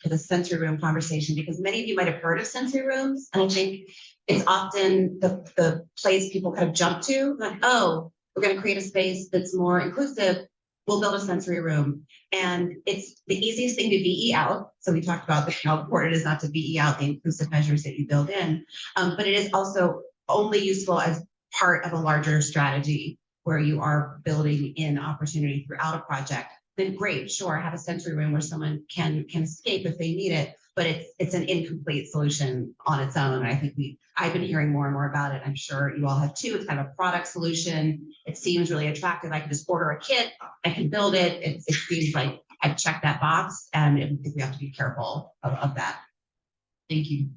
to the sensory room conversation, because many of you might have heard of sensory rooms, and I think it's often the place people kind of jump to, like, oh, we're going to create a space that's more inclusive, we'll build a sensory room. And it's the easiest thing to VE out. So we talked about how important it is not to VE out the inclusive measures that you build in, but it is also only useful as part of a larger strategy where you are building in opportunity throughout a project. Then great, sure, have a sensory room where someone can escape if they need it, but it's an incomplete solution on its own. And I think I've been hearing more and more about it. I'm sure you all have too. It's kind of a product solution. It seems really attractive. I can just order a kit, I can build it. It seems like I've checked that box, and I think we have to be careful of that. Thank you.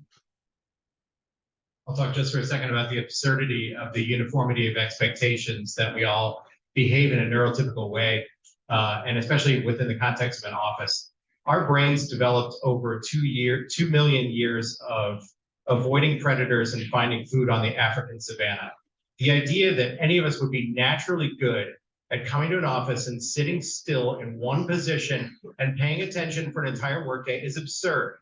I'll talk just for a second about the absurdity of the uniformity of expectations that we all behave in a neurotypical way, and especially within the context of an office. Our brains developed over 2 million years of avoiding predators and finding food on the African savanna. The idea that any of us would be naturally good and coming to an office and sitting still in one position and paying attention for an entire workday is absurd.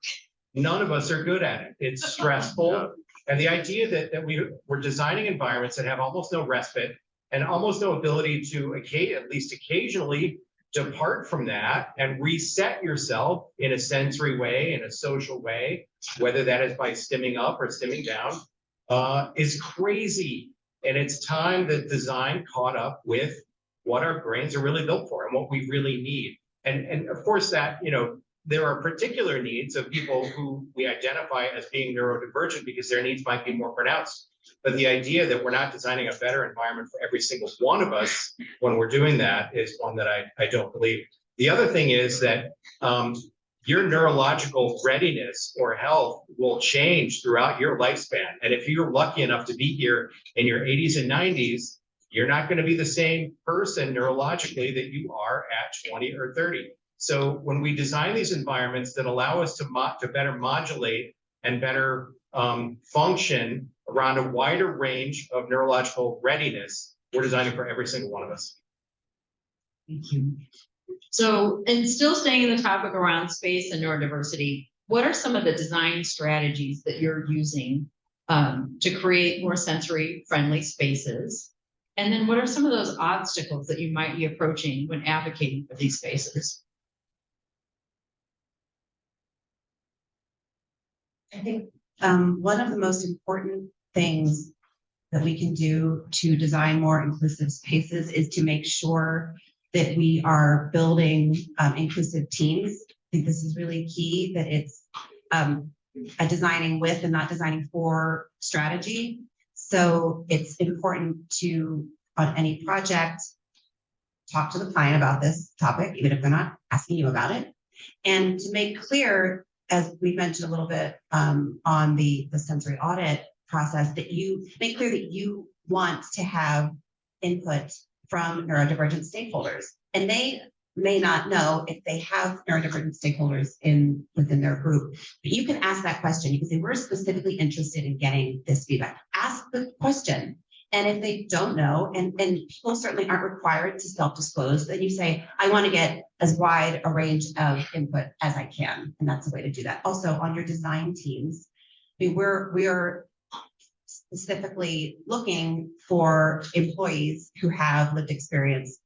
None of us are good at it. It's stressful. And the idea that we're designing environments that have almost no respite and almost no ability to, at least occasionally, depart from that and reset yourself in a sensory way, in a social way, whether that is by stimming up or stimming down, is crazy. And it's time that design caught up with what our brains are really built for and what we really need. And of course that, there are particular needs of people who we identify as being neurodivergent because their needs might be more pronounced. But the idea that we're not designing a better environment for every single one of us when we're doing that is one that I don't believe. The other thing is that your neurological readiness or health will change throughout your lifespan. And if you're lucky enough to be here in your 80s and 90s, you're not going to be the same person neurologically that you are at 20 or 30. So when we design these environments that allow us to better modulate and better function around a wider range of neurological readiness, we're designing for every single one of us. Thank you. So, and still staying in the topic around space and neurodiversity, what are some of the design strategies that you're using to create more sensory friendly spaces? And then what are some of those obstacles that you might be approaching when advocating for these spaces? I think one of the most important things that we can do to design more inclusive spaces is to make sure that we are building inclusive teams. I think this is really key, that it's a designing with and not designing for strategy. So it's important to, on any project, talk to the client about this topic, even if they're not asking you about it, and to make clear, as we mentioned a little bit on the sensory audit process, that you make clear that you want to have input from neurodivergent stakeholders. And they may not know if they have neurodivergent stakeholders within their group, but you can ask that question. You can say, we're specifically interested in getting this feedback. Ask the question. And if they don't know, and people certainly aren't required to self-disclose, then you say, I want to get as wide a range of input as I can. And that's a way to do that. Also, on your design teams, we're specifically looking for employees who have lived experience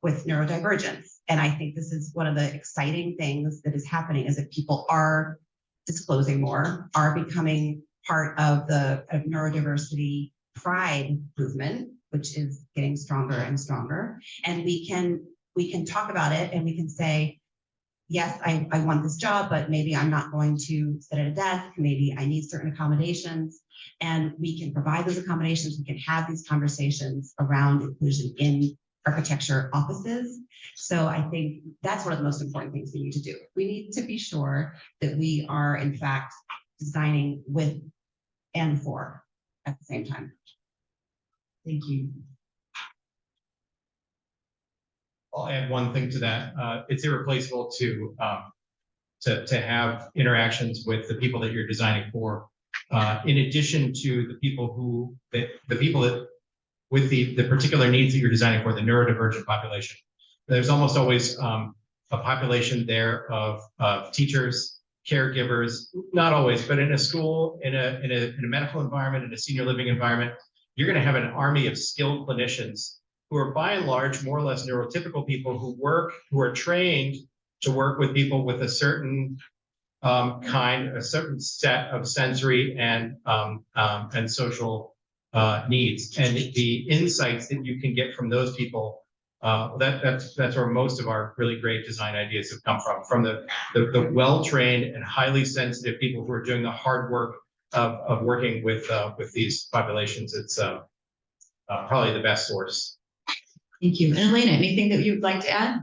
with neurodivergence. And I think this is one of the exciting things that is happening, is that people are disclosing more, are becoming part of the neurodiversity pride movement, which is getting stronger and stronger. And we can talk about it, and we can say, yes, I want this job, but maybe I'm not going to sit at a desk. Maybe I need certain accommodations, and we can provide those accommodations. We can have these conversations around inclusion in architecture offices. So I think that's one of the most important things we need to do. We need to be sure that we are, in fact, designing with and for at the same time. Thank you. I'll add one thing to that. It's irreplaceable to have interactions with the people that you're designing for, in addition to the people that with the particular needs that you're designing for, the neurodivergent population. There's almost always a population there of teachers, caregivers, not always, but in a school, in a medical environment, in a senior living environment, you're going to have an army of skilled clinicians who are by and large more or less neurotypical people who are trained to work with people with a certain a certain set of sensory and social needs. And the insights that you can get from those people, that's where most of our really great design ideas have come from the well-trained and highly sensitive people who are doing the hard work of working with these populations. It's probably the best source. Thank you. And Elena, anything that you'd like to add?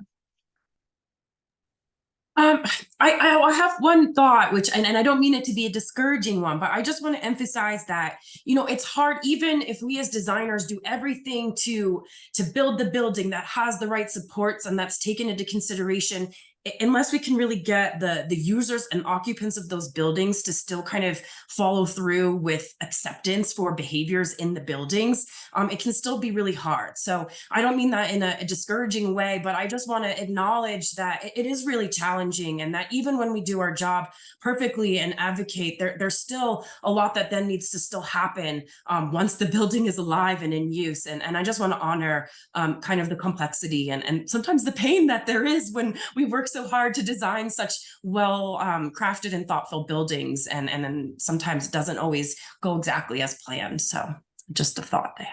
I have one thought, which, and I don't mean it to be a discouraging one, but I just want to emphasize that, it's hard, even if we as designers do everything to build the building that has the right supports and that's taken into consideration, unless we can really get the users and occupants of those buildings to still kind of follow through with acceptance for behaviors in the buildings, it can still be really hard. So I don't mean that in a discouraging way, but I just want to acknowledge that it is really challenging, and that even when we do our job perfectly and advocate, there's still a lot that then needs to still happen once the building is alive and in use. And I just want to honor kind of the complexity and sometimes the pain that there is when we work so hard to design such well crafted and thoughtful buildings, and then sometimes it doesn't always go exactly as planned. So just a thought there.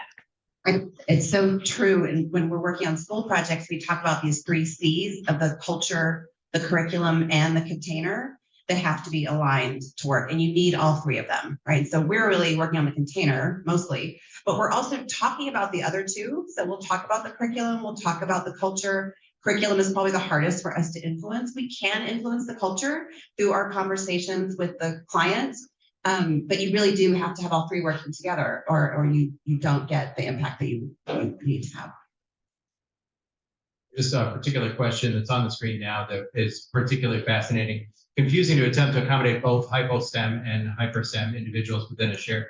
It's so true. And when we're working on school projects, we talk about these 3 C's of the culture, the curriculum, and the container that have to be aligned to work. And you need all 3 of them, right? So we're really working on the container mostly, but we're also talking about the other 2. So we'll talk about the curriculum, we'll talk about the culture. Curriculum is probably the hardest for us to influence. We can influence the culture through our conversations with the clients, but you really do have to have all 3 working together, or you don't get the impact that you need to have. Just a particular question that's on the screen now that is particularly fascinating. Confusing to attempt to accommodate both hypo-STEM and hyper-STEM individuals within a shared.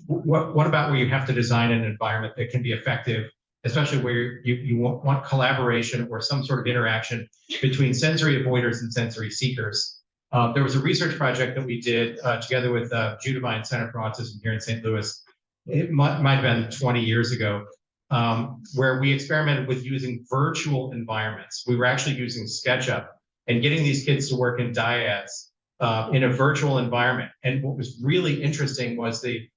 What about where you have to design an environment that can be effective, especially where you want collaboration or some sort of interaction between sensory avoiders and sensory seekers? There was a research project that we did together with J.E.D.I and Center for Autism here in St. Louis. It might have been 20 years ago, where we experimented with using virtual environments. We were actually using SketchUp and getting these kids to work in dyads in a virtual environment. And what was really interesting was the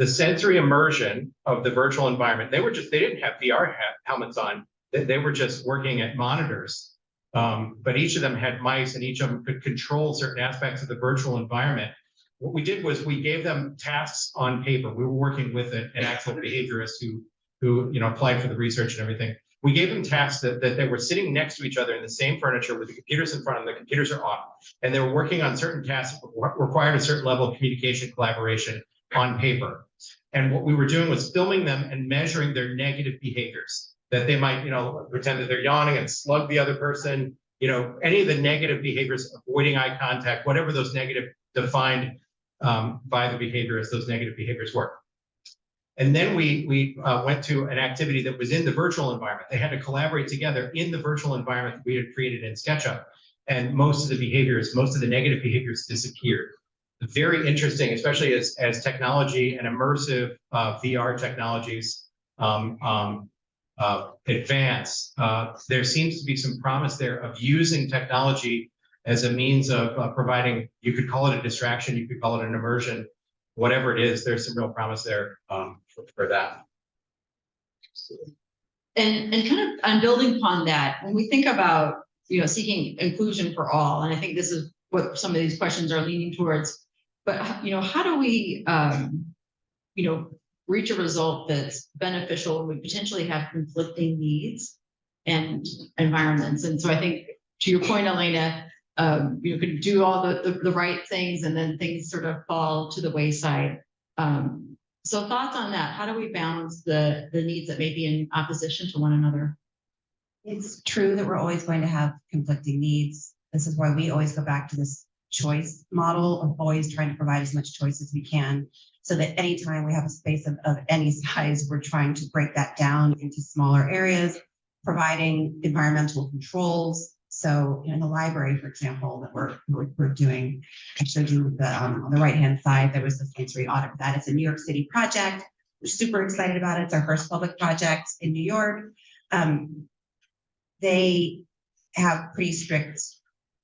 sensory immersion of the virtual environment. They didn't have VR helmets on. They were just working at monitors. But each of them had mice, and each of them could control certain aspects of the virtual environment. What we did was we gave them tasks on paper. We were working with an actual behaviorist who applied for the research and everything. We gave them tasks that they were sitting next to each other in the same furniture with the computers in front of them. The computers are off, and they were working on certain tasks that required a certain level of communication, collaboration on paper. And what we were doing was filming them and measuring their negative behaviors, that they might, pretend that they're yawning and slug the other person, any of the negative behaviors, avoiding eye contact, whatever those negative defined by the behaviorists, those negative behaviors were. And then we went to an activity that was in the virtual environment. They had to collaborate together in the virtual environment that we had created in SketchUp. And most of the negative behaviors disappeared. Very interesting, especially as technology and immersive VR technologies advance. There seems to be some promise there of using technology as a means of providing, you could call it a distraction, you could call it an immersion, whatever it is, there's some real promise there for that. And kind of on building upon that, when we think about, seeking inclusion for all, and I think this is what some of these questions are leaning towards, but, how do we, reach a result that's beneficial when we potentially have conflicting needs and environments? And so I think, to your point, Elena, you could do all the right things, and then things sort of fall to the wayside. So thoughts on that? How do we balance the needs that may be in opposition to one another? It's true that we're always going to have conflicting needs. This is why we always go back to this choice model of always trying to provide as much choice as we can, so that anytime we have a space of any size, we're trying to break that down into smaller areas, providing environmental controls. So in the library, for example, that we're doing, I showed you on the right-hand side, there was the sensory audit of that. It's a New York City project. We're super excited about it. It's our first public project in New York. They have pretty strict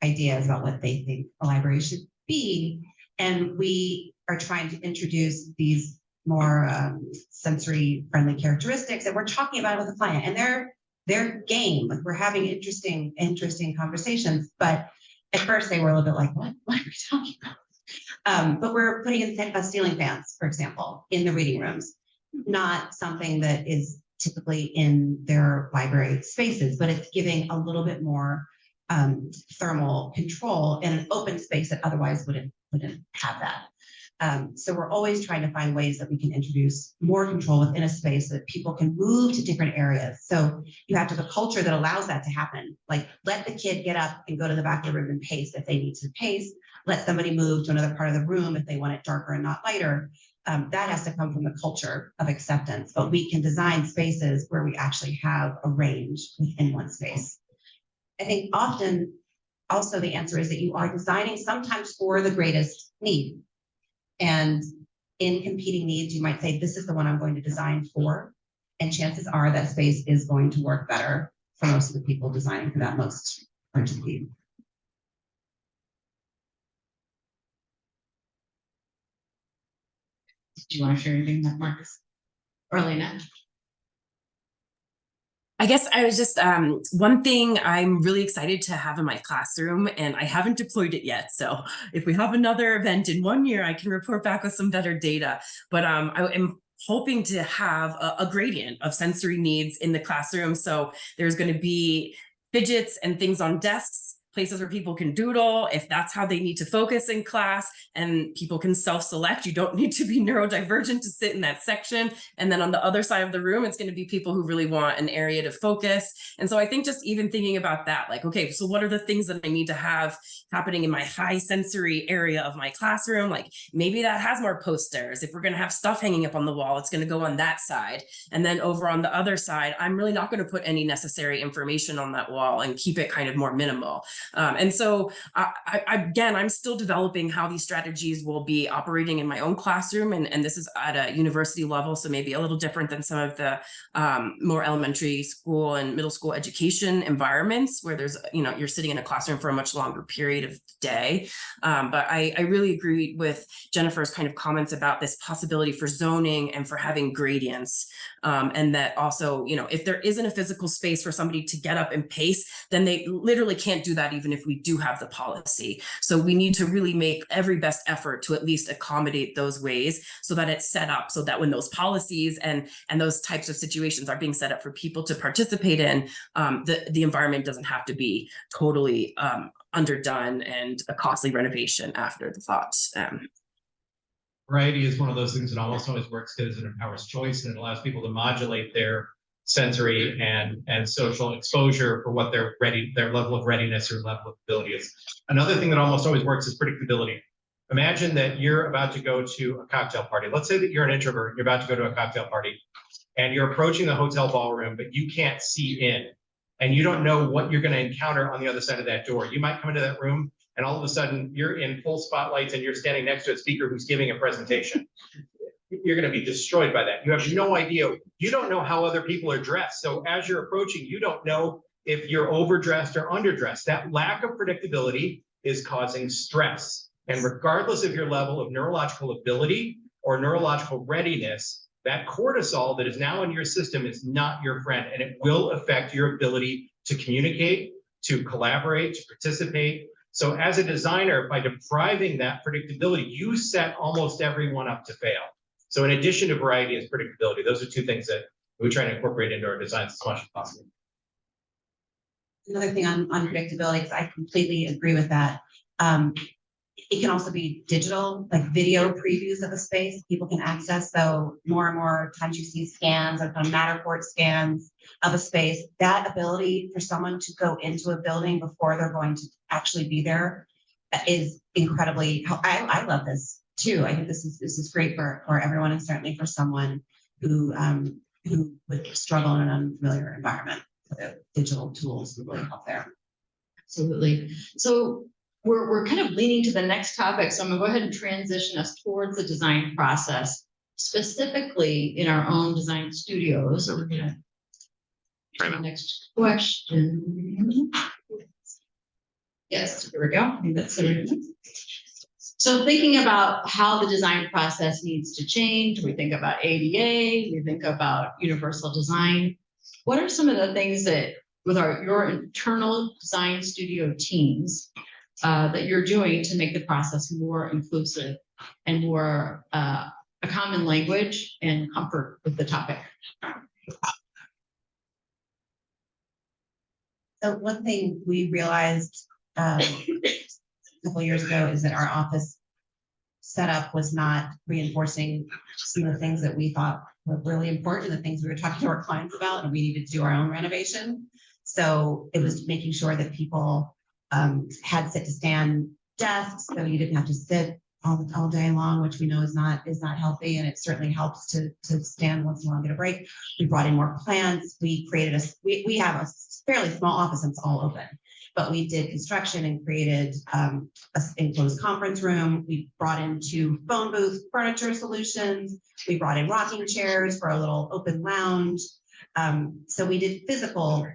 ideas about what they think a library should be. And we are trying to introduce these more sensory friendly characteristics, and we're talking about it with the client, and they're game. Like, we're having interesting conversations, but at first they were a little bit like, what are we talking about? But we're putting in ceiling fans, for example, in the reading rooms, not something that is typically in their library spaces, but it's giving a little bit more thermal control in an open space that otherwise wouldn't have that. So we're always trying to find ways that we can introduce more control within a space so that people can move to different areas. So you have to have a culture that allows that to happen. Like, let the kid get up and go to the back of the room and pace if they need to pace. Let somebody move to another part of the room if they want it darker and not lighter. That has to come from the culture of acceptance, but we can design spaces where we actually have a range within one space. I think often also the answer is that you are designing sometimes for the greatest need. And in competing needs, you might say, this is the one I'm going to design for. And chances are that space is going to work better for most of the people designing for that most urgent need. Do you want to share anything on that, Marcus? Or Elena? I guess I was just one thing I'm really excited to have in my classroom, and I haven't deployed it yet. So if we have another event in 1 year, I can report back with some better data. But I am hoping to have a gradient of sensory needs in the classroom. So there's going to be fidgets and things on desks, places where people can doodle if that's how they need to focus in class, and people can self-select. You don't need to be neurodivergent to sit in that section. And then on the other side of the room, it's going to be people who really want an area to focus. And so I think just even thinking about that, like, okay, so what are the things that I need to have happening in my high sensory area of my classroom? Like, maybe that has more posters. If we're going to have stuff hanging up on the wall, it's going to go on that side. And then over on the other side, I'm really not going to put any necessary information on that wall and keep it kind of more minimal. And so again, I'm still developing how these strategies will be operating in my own classroom. And this is at a university level, so maybe a little different than some of the more elementary school and middle school education environments where there's, you're sitting in a classroom for a much longer period of the day. But I really agree with Jennifer's kind of comments about this possibility for zoning and for having gradients. And that also, if there isn't a physical space for somebody to get up and pace, then they literally can't do that even if we do have the policy. So we need to really make every best effort to at least accommodate those ways so that it's set up so that when those policies and those types of situations are being set up for people to participate in, the environment doesn't have to be totally underdone and a costly renovation after the thought. Variety is one of those things that almost always works because it empowers choice and it allows people to modulate their sensory and social exposure for what their level of readiness or level of ability is. Another thing that almost always works is predictability. Imagine that you're about to go to a cocktail party. Let's say that you're an introvert, you're about to go to a cocktail party and you're approaching the hotel ballroom, but you can't see in and you don't know what you're going to encounter on the other side of that door. You might come into that room and all of a sudden you're in full spotlights and you're standing next to a speaker who's giving a presentation. You're going to be destroyed by that. You have no idea. You don't know how other people are dressed. So as you're approaching, you don't know if you're overdressed or underdressed. That lack of predictability is causing stress. And regardless of your level of neurological ability or neurological readiness, that cortisol that is now in your system is not your friend, and it will affect your ability to communicate, to collaborate, to participate. So as a designer, by depriving that predictability, you set almost everyone up to fail. So in addition to variety is predictability. Those are two things that we try to incorporate into our designs as much as possible. Another thing on predictability, because I completely agree with that. It can also be digital, like video previews of a space people can access. So more and more times you see scans, like on Matterport scans of a space. That ability for someone to go into a building before they're going to actually be there is incredibly. I love this too. I think this is great for everyone, and certainly for someone who would struggle in an unfamiliar environment. The digital tools would really help there. Absolutely. So we're kind of leaning to the next topic. So I'm gonna go ahead and transition us towards the design process, specifically in our own design studios. So we're gonna Try now. next question. Yes, here we go. I think that's it. So thinking about how the design process needs to change, we think about ADA, we think about universal design. What are some of the things that with your internal design studio teams that you're doing to make the process more inclusive and more a common language and comfort with the topic? So one thing we realized a couple of years ago is that our office setup was not reinforcing some of the things that we thought were really important, the things we were talking to our clients about, and we needed to do our own renovation. So it was making sure that people had sit to stand desks, so you didn't have to sit all day long, which we know is not healthy, and it certainly helps to stand once in a while and get a break. We brought in more plants. We created we have a fairly small office and it's all open, but we did construction and created an enclosed conference room. We brought in 2 phone booth furniture solutions. We brought in rocking chairs for a little open lounge. So we did physical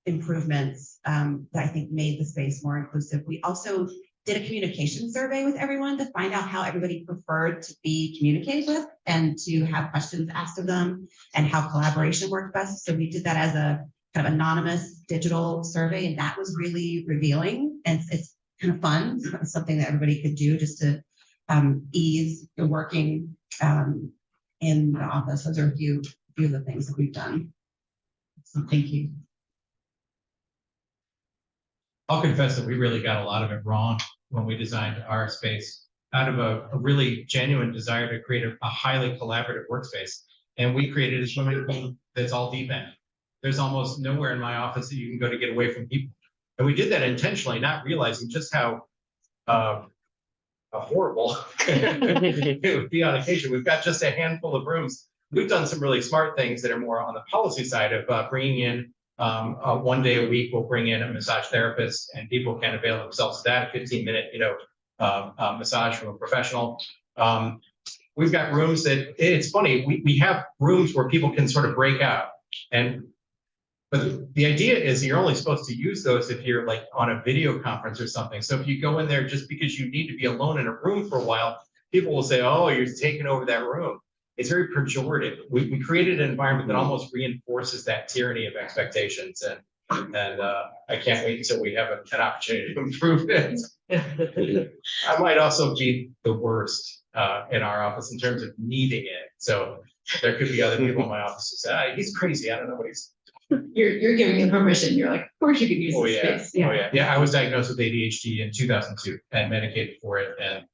improvements that I think made the space more inclusive. We also did a communication survey with everyone to find out how everybody preferred to be communicated with and to have questions asked of them and how collaboration worked best. So we did that as a kind of anonymous digital survey, and that was really revealing. And it's kind of fun, something that everybody could do just to ease the working in the office. Those are a few of the things that we've done. So thank you. I'll confess that we really got a lot of it wrong when we designed our space out of a really genuine desire to create a highly collaborative workspace. And we created a swimming pool that's all deep end. There's almost nowhere in my office that you can go to get away from people. And we did that intentionally, not realizing just how horrible it would be on occasion. We've got just a handful of rooms. We've done some really smart things that are more on the policy side of bringing in 1 day a week, we'll bring in a massage therapist and people can avail themselves of that, a 15-minute, massage from a professional. We've got rooms that, it's funny, we have rooms where people can sort of break out. But the idea is you're only supposed to use those if you're like on a video conference or something. So if you go in there just because you need to be alone in a room for a while, people will say, oh, you're taking over that room. It's very pejorative. We created an environment that almost reinforces that tyranny of expectations, and I can't wait until we have an opportunity to improve it. I might also be the worst in our office in terms of needing it. So there could be other people in my office who say, he's crazy. I don't know what he's. You're giving me permission. You're like, of course you can use this space. Yeah. Oh yeah. Yeah. I was diagnosed with ADHD in 2002 and medicated for it, and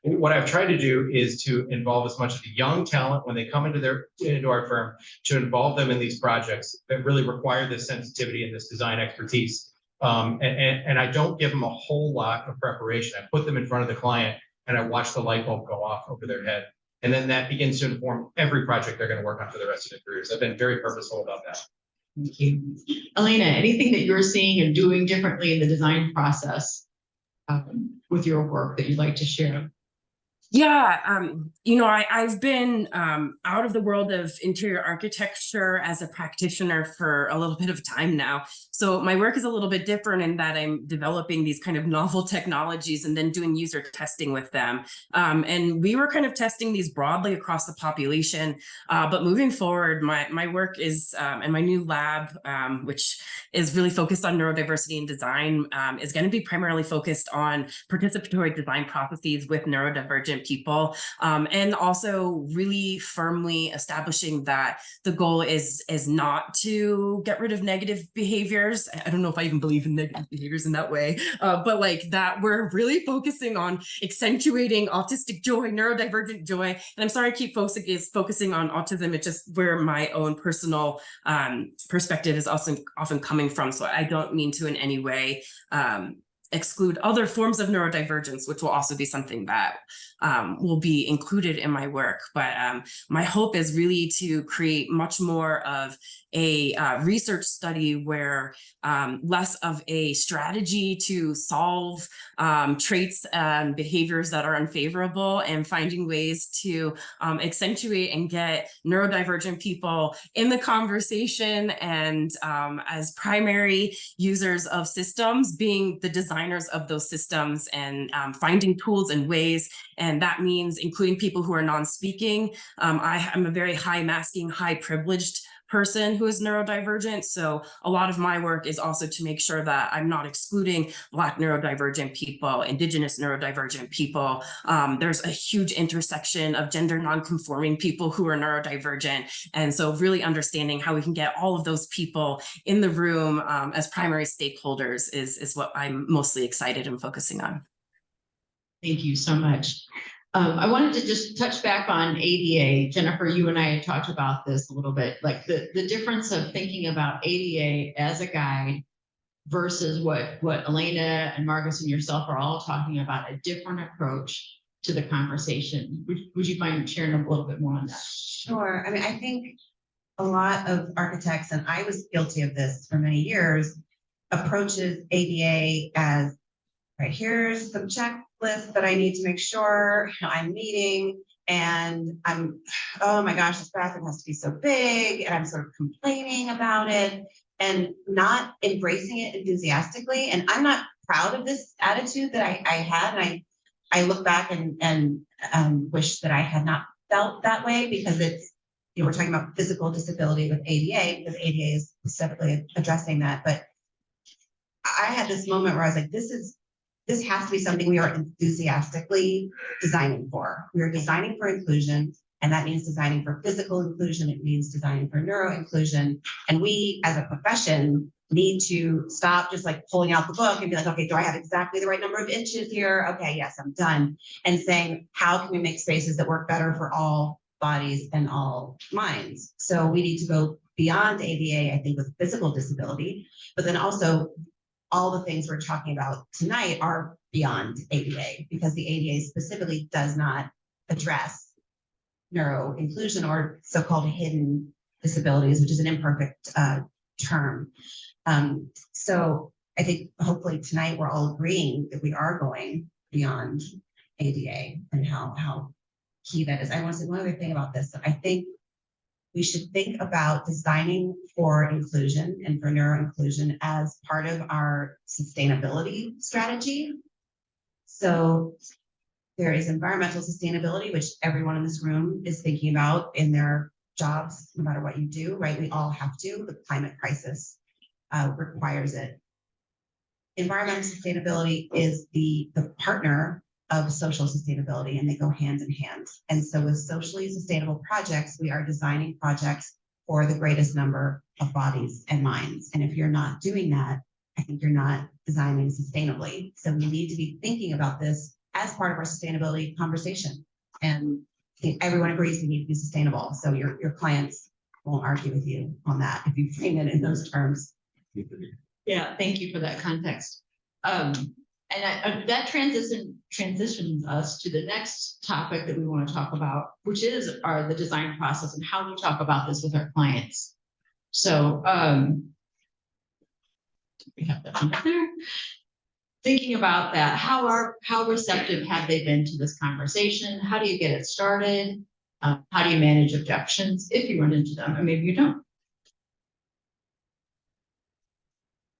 what I've tried to do is to involve as much of the young talent when they come into our firm, to involve them in these projects that really require this sensitivity and this design expertise. And I don't give them a whole lot of preparation. I put them in front of the client and I watch the light bulb go off over their head. And then that begins to inform every project they're going to work on for the rest of their careers. I've been very purposeful about that. Thank you. Elena, anything that you're seeing and doing differently in the design process with your work that you'd like to share? Yeah, I've been out of the world of interior architecture as a practitioner for a little bit of time now. So my work is a little bit different in that I'm developing these kind of novel technologies and then doing user testing with them. And we were kind of testing these broadly across the population. But moving forward, my work is, and my new lab, which is really focused on neurodiversity and design, is going to be primarily focused on participatory design processes with neurodivergent people, and also really firmly establishing that the goal is not to get rid of negative behaviors. I don't know if I even believe in negative behaviors in that way, but like that we're really focusing on accentuating autistic joy, neurodivergent joy. And I'm sorry I keep focusing on autism. It's just where my own personal perspective is also often coming from. So I don't mean to in any way exclude other forms of neurodivergence, which will also be something that will be included in my work. But my hope is really to create much more of a research study where less of a strategy to solve traits and behaviors that are unfavorable, and finding ways to accentuate and get neurodivergent people in the conversation, and as primary users of systems, being the designers of those systems, and finding tools and ways. And that means including people who are non-speaking. I'm a very high masking, high privileged person who is neurodivergent. So a lot of my work is also to make sure that I'm not excluding Black neurodivergent people, Indigenous neurodivergent people. There's a huge intersection of gender non-conforming people who are neurodivergent. And so really understanding how we can get all of those people in the room as primary stakeholders is what I'm mostly excited and focusing on. Thank you so much. I wanted to just touch back on ADA. Jennifer, you and I had talked about this a little bit, like the difference of thinking about ADA as a guide versus what Elena and Marcus and yourself are all talking about, a different approach to the conversation. Would you mind sharing a little bit more on that? Sure. I mean, I think a lot of architects, and I was guilty of this for many years, approaches ADA as, right, here's some checklists that I need to make sure I'm meeting, and oh my gosh, this bathroom has to be so big, and I'm sort of complaining about it and not embracing it enthusiastically. And I'm not proud of this attitude that I had, and I look back and wish that I had not felt that way, because it's, you know, we're talking about physical disability with ADA, because ADA is specifically addressing that. But I had this moment where I was like, this has to be something we are enthusiastically designing for. We are designing for inclusion, and that means designing for physical inclusion. It means designing for neuro inclusion. And we, as a profession, need to stop just like pulling out the book and be like, okay, do I have exactly the right number of inches here? Okay, yes, I'm done. And saying, how can we make spaces that work better for all bodies and all minds? So we need to go beyond ADA, I think, with physical disability, but then also all the things we're talking about tonight are beyond ADA, because the ADA specifically does not address neuro inclusion or so-called hidden disabilities, which is an imperfect term. So I think hopefully tonight we're all agreeing that we are going beyond ADA and how key that is. I want to say one other thing about this. I think we should think about designing for inclusion and for neuro inclusion as part of our sustainability strategy. So there is environmental sustainability, which everyone in this room is thinking about in their jobs, no matter what you do, right? We all have to. The climate crisis requires it. Environmental sustainability is the partner of social sustainability, and they go hand in hand. And so with socially sustainable projects, we are designing projects for the greatest number of bodies and minds. And if you're not doing that, I think you're not designing sustainably. So we need to be thinking about this as part of our sustainability conversation. And I think everyone agrees we need to be sustainable. So your clients won't argue with you on that if you frame it in those terms. Yeah, thank you for that context. And that transitions us to the next topic that we want to talk about, which is the design process and how we talk about this with our clients. So we have that one there. Thinking about that, how receptive have they been to this conversation? How do you get it started? How do you manage objections if you run into them, and maybe you don't?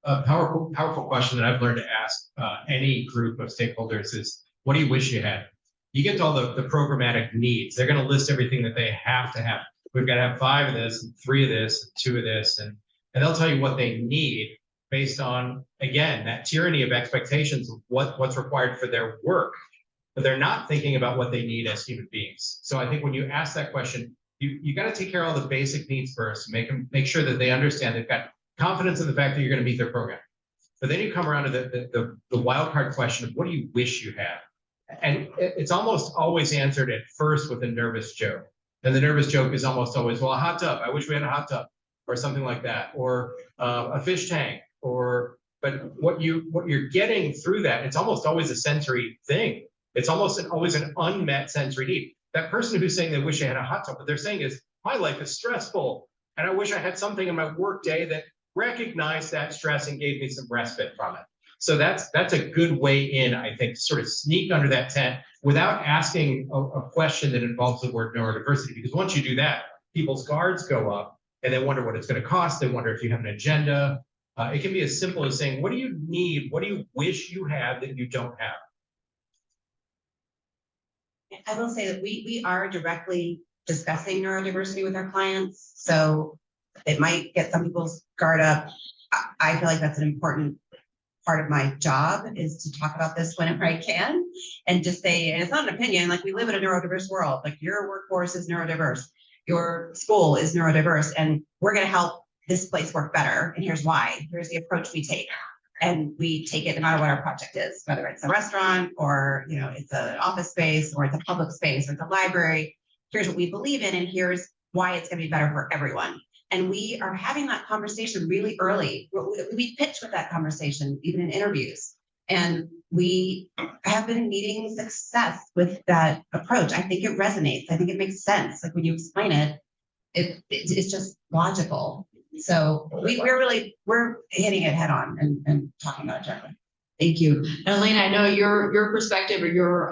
A powerful question that I've learned to ask any group of stakeholders is, what do you wish you had? You get to all the programmatic needs. They're going to list everything that they have to have. We've got to have 5 of this, and 3 of this, and 2 of this, and they'll tell you what they need based on, again, that tyranny of expectations of what's required for their work. But they're not thinking about what they need as human beings. So I think when you ask that question, you got to take care of all the basic needs first, make sure that they understand they've got confidence in the fact that you're going to meet their program. But then you come around to the wild card question of, what do you wish you had? And it's almost always answered at first with a nervous joke. And the nervous joke is almost always, well, a hot tub. I wish we had a hot tub, or something like that, or a fish tank, but what you're getting through that, it's almost always a sensory thing. It's almost always an unmet sensory need. That person who's saying they wish they had a hot tub, what they're saying is, my life is stressful, and I wish I had something in my work day that recognized that stress and gave me some respite from it. So that's a good way in, I think, to sort of sneak under that tent without asking a question that involves the word neurodiversity. Because once you do that, people's guards go up and they wonder what it's going to cost. They wonder if you have an agenda. It can be as simple as saying, what do you need? What do you wish you had that you don't have? I will say that we are directly discussing neurodiversity with our clients. So it might get some people's guard up. I feel like that's an important part of my job, is to talk about this whenever I can, and just say, and it's not an opinion, like we live in a neurodiverse world, like your workforce is neurodiverse, your school is neurodiverse, and we're going to help this place work better. And here's why. Here's the approach we take. And we take it no matter what our project is, whether it's a restaurant or, you know, it's an office space or it's a public space or it's a library. Here's what we believe in and here's why it's going to be better for everyone. And we are having that conversation really early. We pitch with that conversation, even in interviews. And we have been meeting success with that approach. I think it resonates. I think it makes sense. Like when you explain it, it's just logical. So we're hitting it head on and talking about it directly. Thank you. And Elena, I know your perspective or your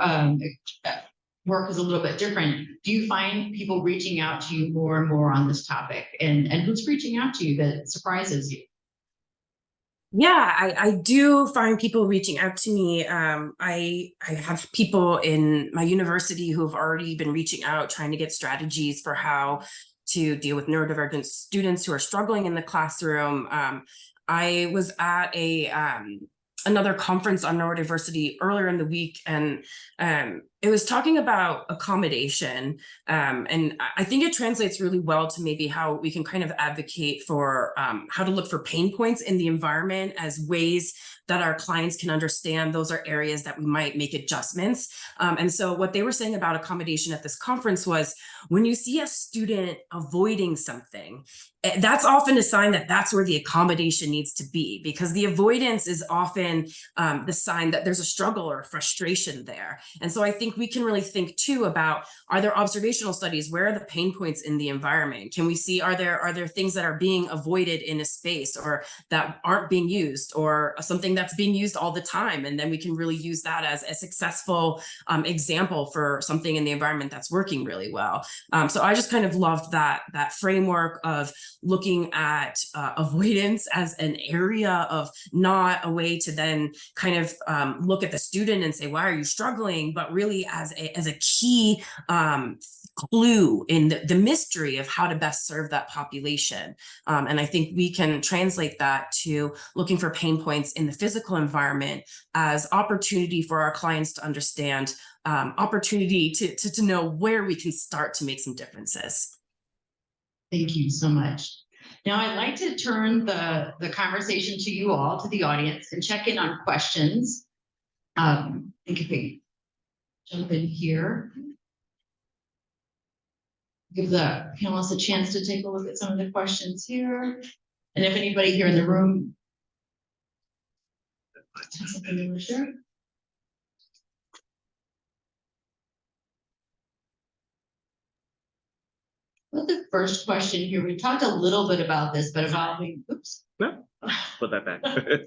work is a little bit different. Do you find people reaching out to you more and more on this topic? And who's reaching out to you that surprises you? Yeah, I do find people reaching out to me. I have people in my university who have already been reaching out, trying to get strategies for how to deal with neurodivergent students who are struggling in the classroom. I was at another conference on neurodiversity earlier in the week, and it was talking about accommodation. And I think it translates really well to maybe how we can kind of advocate for how to look for pain points in the environment as ways that our clients can understand those are areas that we might make adjustments. And so what they were saying about accommodation at this conference was when you see a student avoiding something, that's often a sign that that's where the accommodation needs to be, because the avoidance is often the sign that there's a struggle or frustration there. And so I think we can really think too about, are there observational studies? Where are the pain points in the environment? Can we see, are there things that are being avoided in a space or that aren't being used, or something that's being used all the time? And then we can really use that as a successful example for something in the environment that's working really well. So I just kind of loved that framework of looking at avoidance as an area of not a way to then kind of look at the student and say, why are you struggling? But really as a key clue in the mystery of how to best serve that population. And I think we can translate that to looking for pain points in the physical environment as opportunity for our clients to understand, opportunity to know where we can start to make some differences. Thank you so much. Now I'd like to turn the conversation to you all, to the audience, and check in on questions. I think if we jump in here, give the panelists a chance to take a look at some of the questions here. And if anybody here in the room has something they want to share. Well, the first question here, we talked a little bit about this, but involving, oops. No, put that back. There you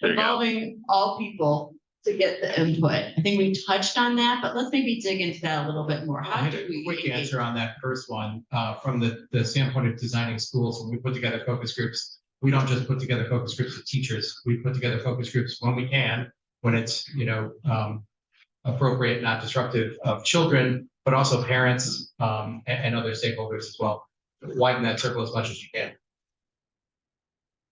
go. Involving all people to get the input. I think we touched on that, but let's maybe dig into that a little bit more. I How had do a we quick engage? answer on that first one. From the standpoint of designing schools, when we put together focus groups, we don't just put together focus groups with teachers. We put together focus groups when we can, when it's, you know, appropriate, not disruptive of children, but also parents and other stakeholders as well. Widen that circle as much as you can.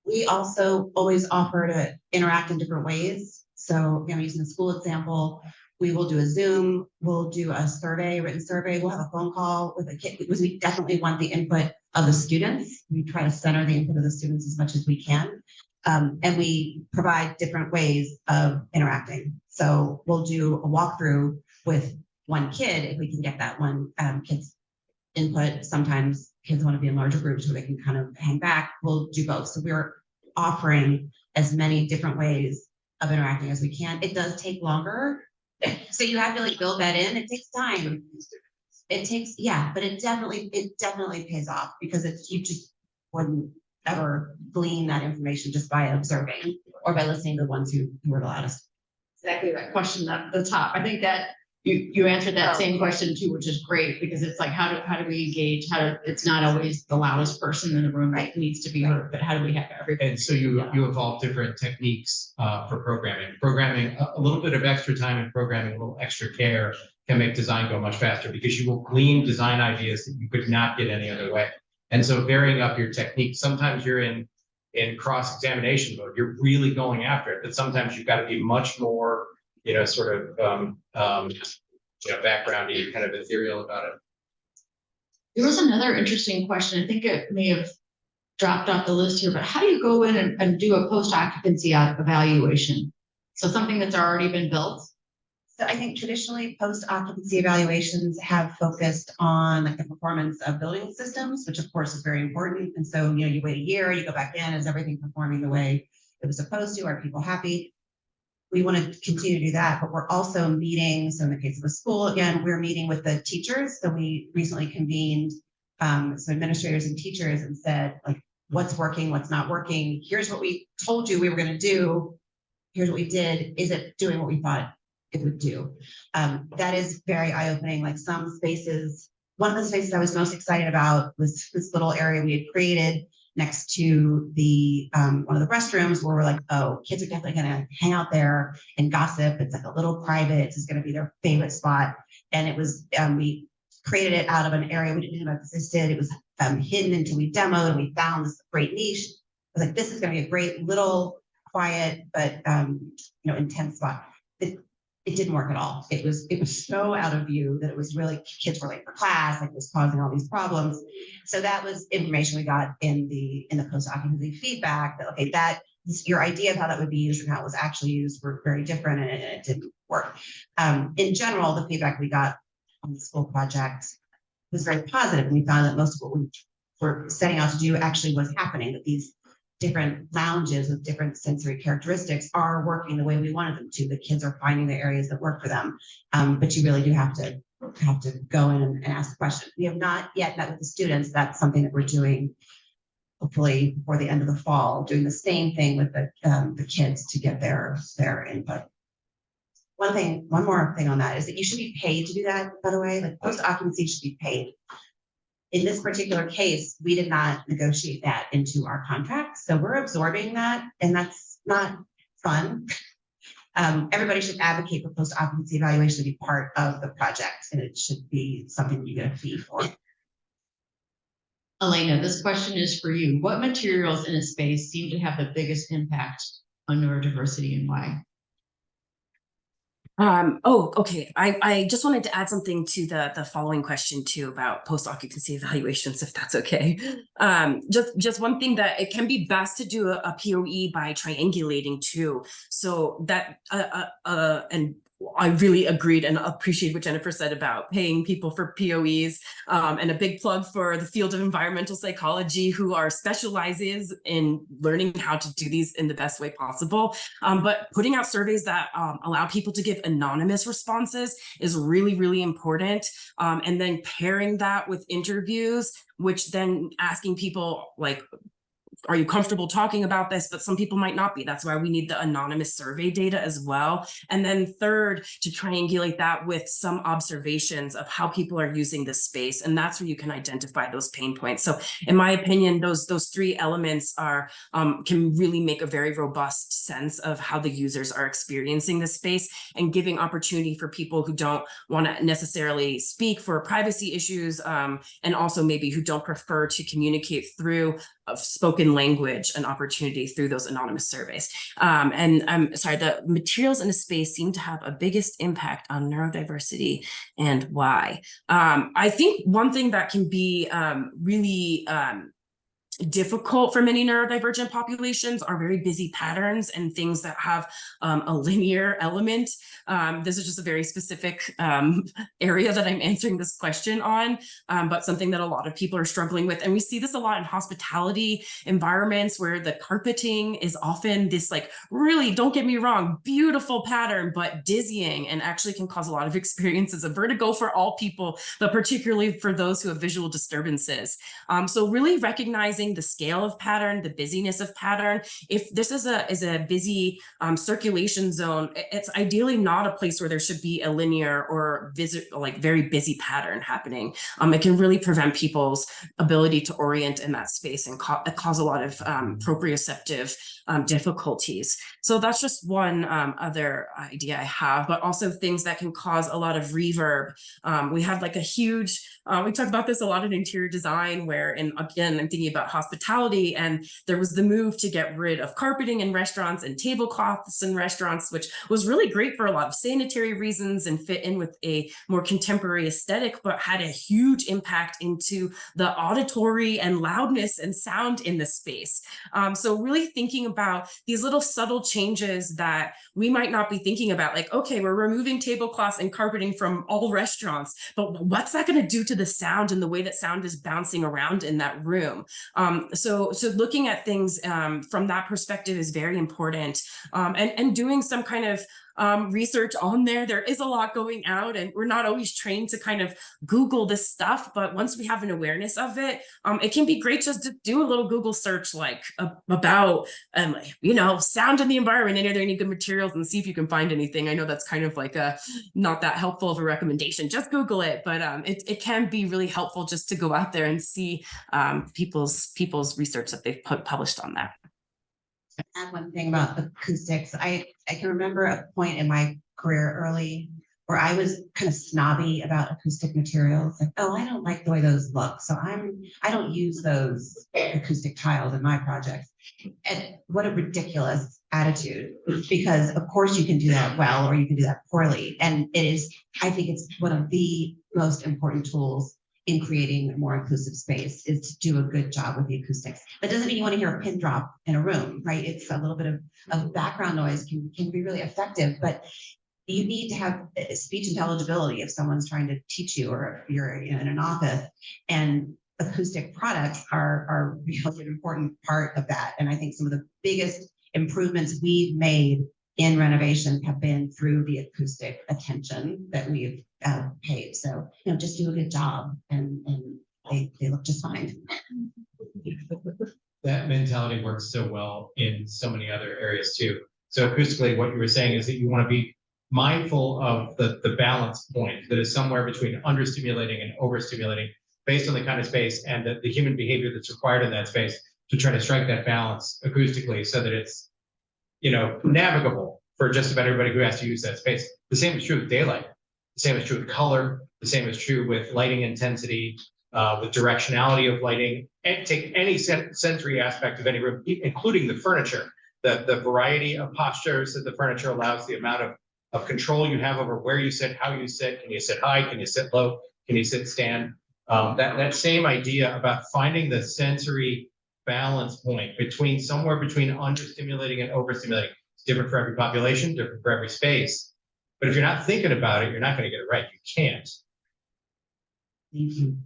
We also always offer to interact in different ways. So, you know, using the school example, we will do a Zoom, we'll do a survey, written survey, we'll have a phone call with a kid, because we definitely want the input of the students. We try to center the input of the students as much as we can. And we provide different ways of interacting. So we'll do a walkthrough with one kid if we can get that one kid's input. Sometimes kids want to be in larger groups where they can kind of hang back. We'll do both. So we're offering as many different ways of interacting as we can. It does take longer. So you have to like build that in. It takes time. It takes, yeah, but it definitely pays off, because it's, you just wouldn't ever glean that information just by observing or by listening to the ones who were the loudest. Exactly that question at the top. I think that you answered that same question too, which is great, because it's like, how do we engage? It's not always the loudest person in the room that needs to be heard, but how do we have everybody? And so you evolve different techniques for programming. Programming, a little bit of extra time in programming, a little extra care can make design go much faster, because you will glean design ideas that you could not get any other way. And so varying up your technique, sometimes you're in cross-examination mode, you're really going after it, but sometimes you've got to be much more, you know, sort of, you know, backgroundy, kind of ethereal about it. There was another interesting question. I think it may have dropped off the list here, but how do you go in and do a post-occupancy evaluation? So something that's already been built? So I think traditionally post-occupancy evaluations have focused on like the performance of building systems, which of course is very important. And so, you know, you wait a year, you go back in, is everything performing the way it was supposed to? Are people happy? We want to continue to do that, but we're also meeting. So in the case of the school, again, we're meeting with the teachers. So we recently convened some administrators and teachers and said, like, what's working, what's not working. Here's what we told you we were going to do. Here's what we did. Is it doing what we thought it would do? That is very eye-opening. Like some spaces, one of the spaces I was most excited about was this little area we had created next to the one of the restrooms where we're like, oh, kids are definitely going to hang out there and gossip. It's like a little private. It's going to be their favorite spot. And it was, we created it out of an area we didn't know existed. It was hidden until we demoed and we found this great niche. I was like, this is going to be a great little quiet, but you know, intense spot. It didn't work at all. It was so out of view that it was really, kids were late for class, like it was causing all these problems. So that was information we got in the post-occupancy feedback that, okay, that your idea of how that would be used and how it was actually used were very different and it didn't work. In general, the feedback we got on the school project was very positive. And we found that most of what we were setting out to do actually was happening, that these different lounges with different sensory characteristics are working the way we wanted them to. The kids are finding the areas that work for them. But you really do have to go in and ask the question. We have not yet met with the students. That's something that we're doing hopefully before the end of the fall, doing the same thing with the kids to get their input. One more thing on that is that you should be paid to do that, by the way. Like post-occupancy should be paid. In this particular case, we did not negotiate that into our contract. So we're absorbing that, and that's not fun. Everybody should advocate for post-occupancy evaluation to be part of the project, and it should be something you get a fee for. Elena, this question is for you. What materials in a space seem to have the biggest impact on neurodiversity and why? Okay. I just wanted to add something to the following question too about post-occupancy evaluations, if that's okay. Just one thing that it can be best to do a POE by triangulating too. So that, and I really agreed and appreciate what Jennifer said about paying people for POEs, and a big plug for the field of environmental psychology who specializes in learning how to do these in the best way possible. But putting out surveys that allow people to give anonymous responses is really, really important. And then pairing that with interviews, which then asking people like, are you comfortable talking about this? But some people might not be. That's why we need the anonymous survey data as well. And then third, to triangulate that with some observations of how people are using this space. And that's where you can identify those pain points. So in my opinion, those three elements are can really make a very robust sense of how the users are experiencing this space and giving opportunity for people who don't want to necessarily speak for privacy issues, and also maybe who don't prefer to communicate through spoken language, an opportunity through those anonymous surveys. And I'm sorry, the materials in a space seem to have a biggest impact on neurodiversity and why. I think one thing that can be really difficult for many neurodivergent populations are very busy patterns and things that have a linear element. This is just a very specific area that I'm answering this question on, but something that a lot of people are struggling with. And we see this a lot in hospitality environments where the carpeting is often this, like, really, don't get me wrong, beautiful pattern, but dizzying and actually can cause a lot of experiences of vertigo for all people, but particularly for those who have visual disturbances. So really recognizing the scale of pattern, the busyness of pattern. If this is a busy circulation zone, it's ideally not a place where there should be a linear or very busy pattern happening. It can really prevent people's ability to orient in that space and cause a lot of proprioceptive difficulties. So that's just one other idea I have, but also things that can cause a lot of reverb. We have like a huge, we talk about this a lot in interior design where, and again, I'm thinking about hospitality, and there was the move to get rid of carpeting in restaurants and tablecloths in restaurants, which was really great for a lot of sanitary reasons and fit in with a more contemporary aesthetic, but had a huge impact into the auditory and loudness and sound in the space. So really thinking about these little subtle changes that we might not be thinking about, like, okay, we're removing tablecloths and carpeting from all restaurants, but what's that going to do to the sound and the way that sound is bouncing around in that room? So looking at things from that perspective is very important, and doing some kind of research on there. There is a lot going out, and we're not always trained to kind of Google this stuff, but once we have an awareness of it, it can be great just to do a little Google search, like about, sound in the environment, and are there any good materials, and see if you can find anything. I know that's kind of like not that helpful of a recommendation, just Google it, but it can be really helpful just to go out there and see people's research that they've published on that. Add one thing about acoustics. I can remember a point in my career early where I was kind of snobby about acoustic materials. Like, oh, I don't like the way those look, so I don't use those acoustic tiles in my projects. And what a ridiculous attitude, because of course you can do that well, or you can do that poorly. And I think it's one of the most important tools in creating a more inclusive space, is to do a good job with the acoustics. That doesn't mean you want to hear a pin drop in a room, right? It's a little bit of background noise can be really effective, but you need to have speech intelligibility if someone's trying to teach you, or if you're in an office, and acoustic products are really an important part of that. And I think some of the biggest improvements we've made in renovation have been through the acoustic attention that we've paid. So, just do a good job, and they look just fine. That mentality works so well in so many other areas too. So acoustically, what you were saying is that you want to be mindful of the balance point that is somewhere between understimulating and overstimulating, based on the kind of space and the human behavior that's required in that space, to try to strike that balance acoustically so that it's navigable for just about everybody who has to use that space. The same is true with daylight. The same is true with color. The same is true with lighting intensity, with directionality of lighting, and take any sensory aspect of any room, including the furniture, the variety of postures that the furniture allows, the amount of control you have over where you sit, how you sit. Can you sit high? Can you sit low? Can you sit stand? That same idea about finding the sensory balance point somewhere between understimulating and overstimulating. It's different for every population, different for every space. But if you're not thinking about it, you're not going to get it right. You can't. Thank you.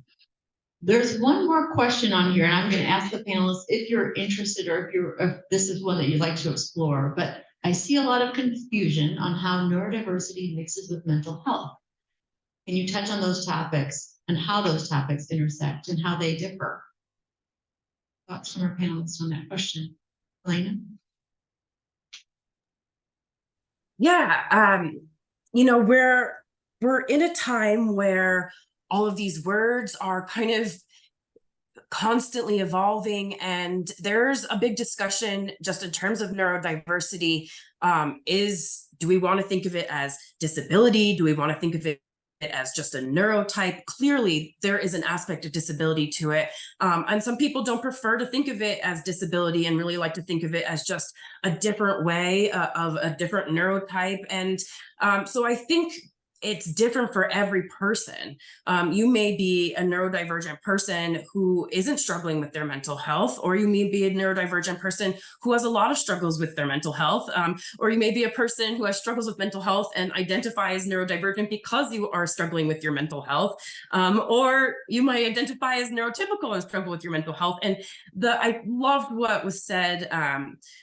There's one more question on here, and I'm going to ask the panelists if you're interested, or if this is one that you'd like to explore. But I see a lot of confusion on how neurodiversity mixes with mental health. Can you touch on those topics and how those topics intersect and how they differ? Thoughts from our panelists on that question? Elena? Yeah, we're in a time where all of these words are kind of constantly evolving, and there's a big discussion just in terms of neurodiversity. Do we want to think of it as disability? Do we want to think of it as just a neurotype? Clearly, there is an aspect of disability to it. And some people don't prefer to think of it as disability and really like to think of it as just a different way of a different neurotype. And so I think it's different for every person. You may be a neurodivergent person who isn't struggling with their mental health, or you may be a neurodivergent person who has a lot of struggles with their mental health, or you may be a person who has struggles with mental health and identify as neurodivergent because you are struggling with your mental health, or you might identify as neurotypical and struggle with your mental health. And I loved what was said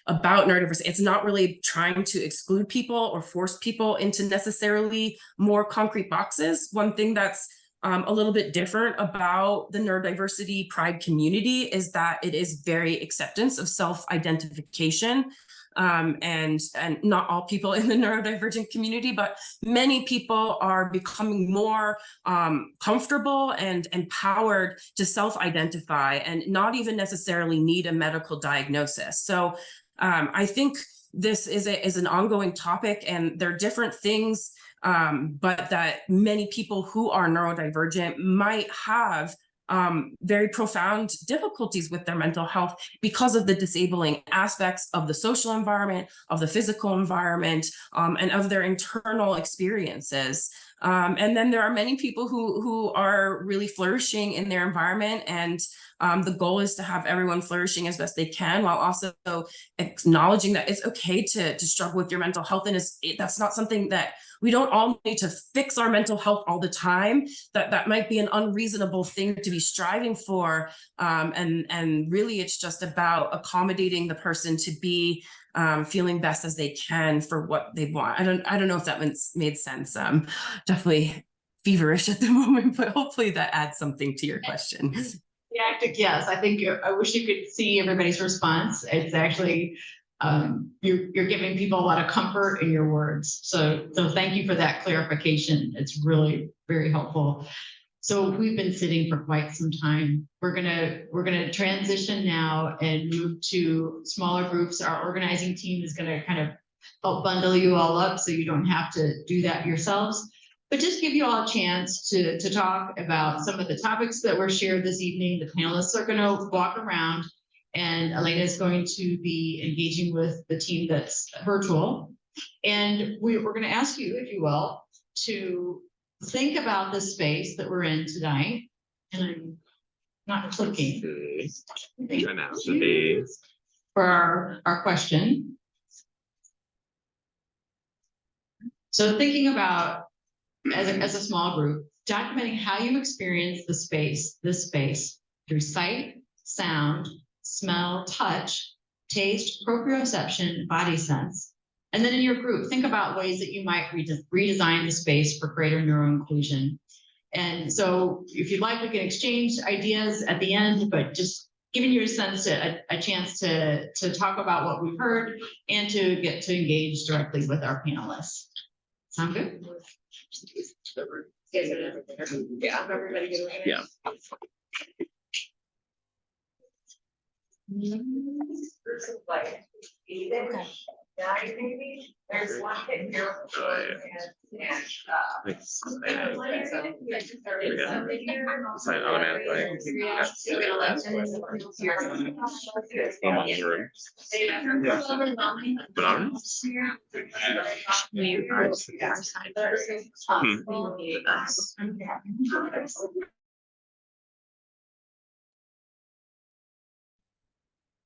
about neurodiversity. It's not really trying to exclude people or force people into necessarily more concrete boxes. One thing that's a little bit different about the neurodiversity pride community is that it is very acceptance of self-identification. And not all people in the neurodivergent community, but many people are becoming more comfortable and empowered to self-identify and not even necessarily need a medical diagnosis. So I think this is an ongoing topic, and there are different things, but that many people who are neurodivergent might have very profound difficulties with their mental health because of the disabling aspects of the social environment, of the physical environment, and of their internal experiences. And then there are many people who are really flourishing in their environment, and the goal is to have everyone flourishing as best they can, while also acknowledging that it's okay to struggle with your mental health, and that's not something that we don't all need to fix our mental health all the time. That might be an unreasonable thing to be striving for, and really it's just about accommodating the person to be feeling best as they can for what they want. I don't know if that made sense. Definitely feverish at the moment, but hopefully that adds something to your question. Yes, I think I wish you could see everybody's response. It's actually you're giving people a lot of comfort in your words. So thank you for that clarification. It's really very helpful. So we've been sitting for quite some time. We're gonna transition now and move to smaller groups. Our organizing team is gonna kind of help bundle you all up so you don't have to do that yourselves, but just give you all a chance to talk about some of the topics that were shared this evening. The panelists are gonna walk around, and Elena is going to be engaging with the team that's virtual. And we're gonna ask you, if you will, to think about the space that we're in tonight. And I'm not clicking. Try now to be. For our question. So thinking about, as a small group, documenting how you experience this space through sight, sound, smell, touch, taste, proprioception, body sense. And then in your group, think about ways that you might redesign the space for greater neuroinclusion. And so if you'd like, we can exchange ideas at the end, but just giving you a chance to talk about what we've heard and to get to engage directly with our panelists. Sound good? Yeah, everybody get organized. Yeah. Like, yeah, I think there's one hit here. Sign automatically.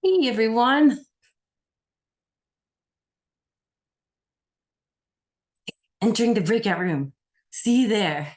Hey, everyone. Entering the breakout room. See you there.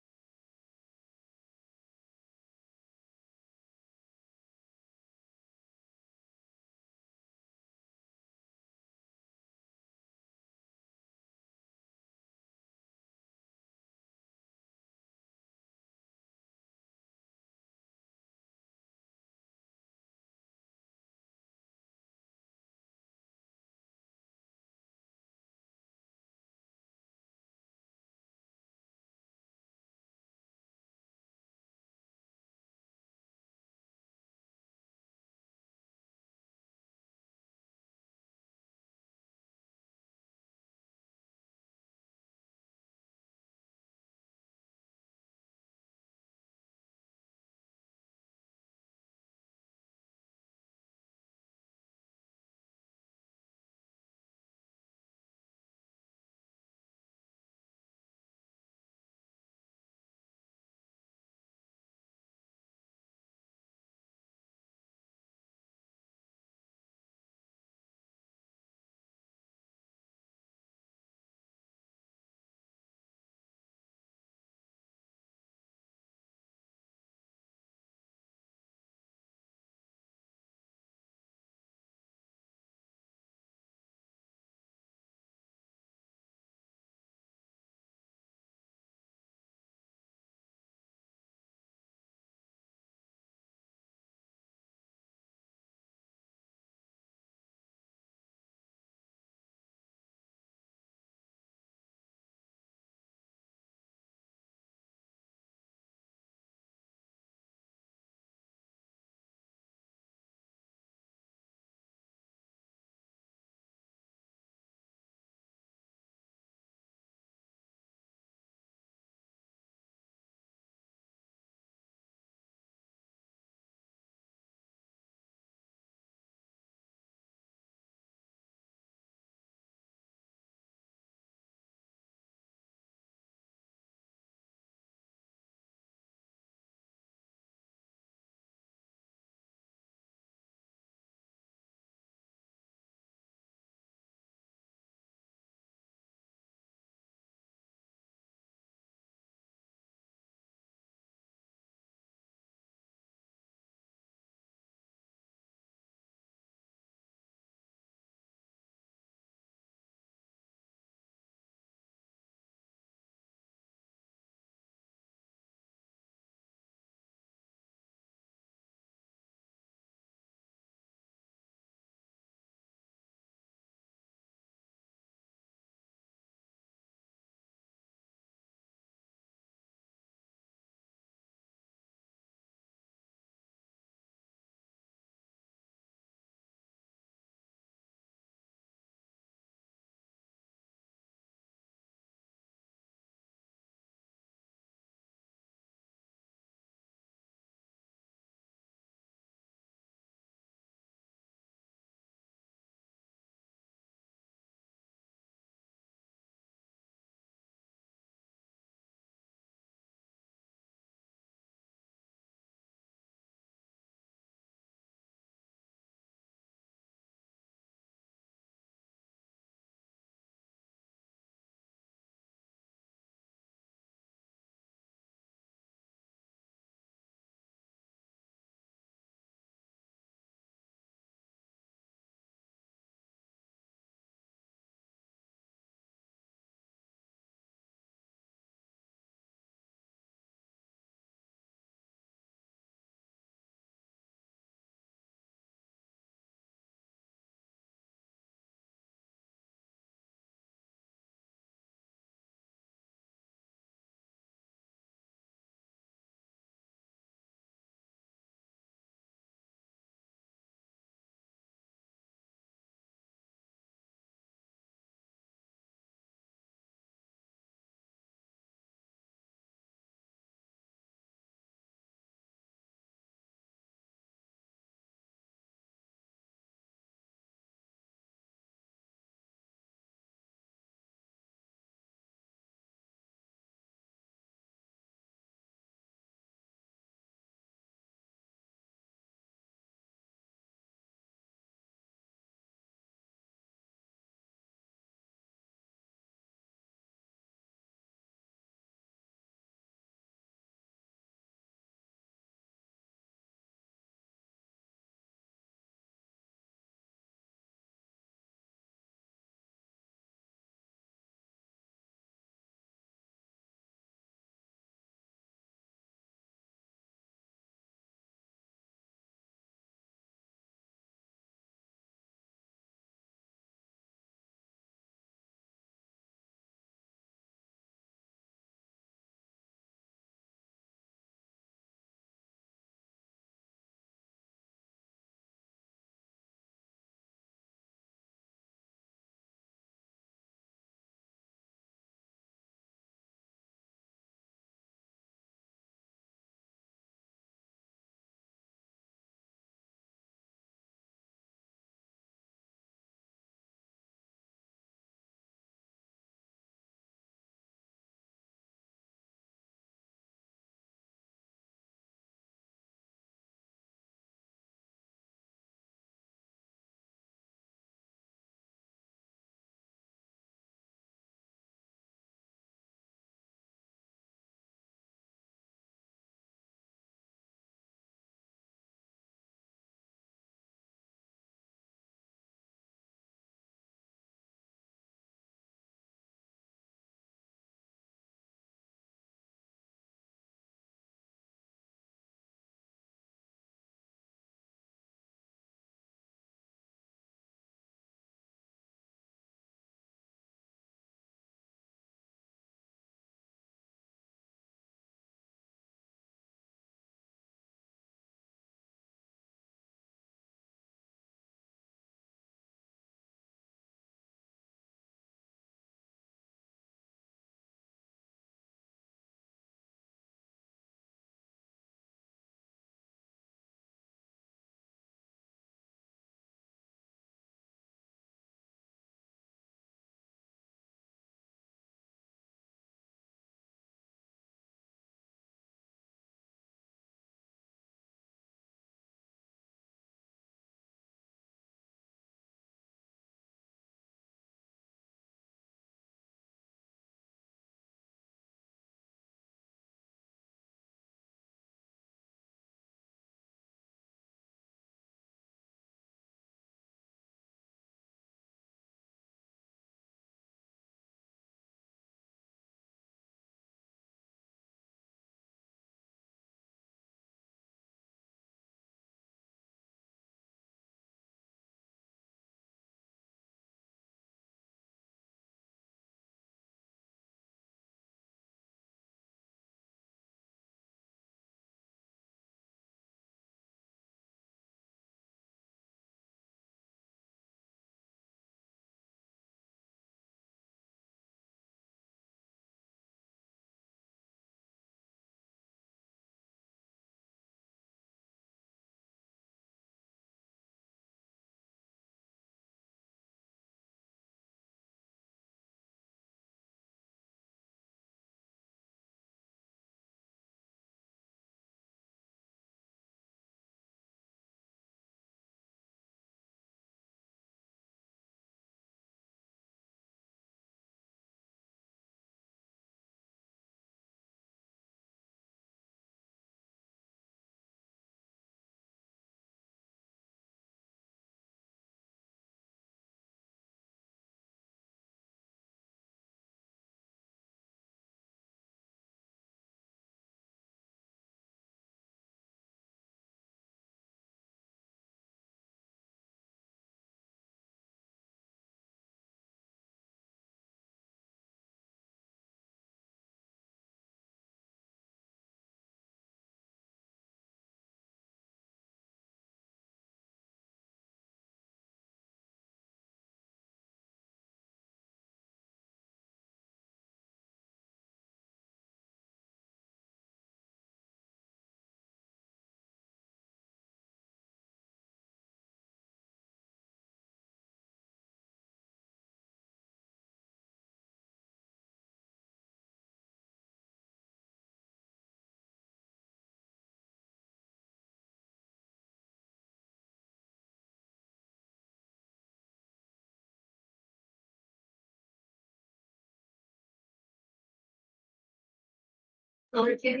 We'll give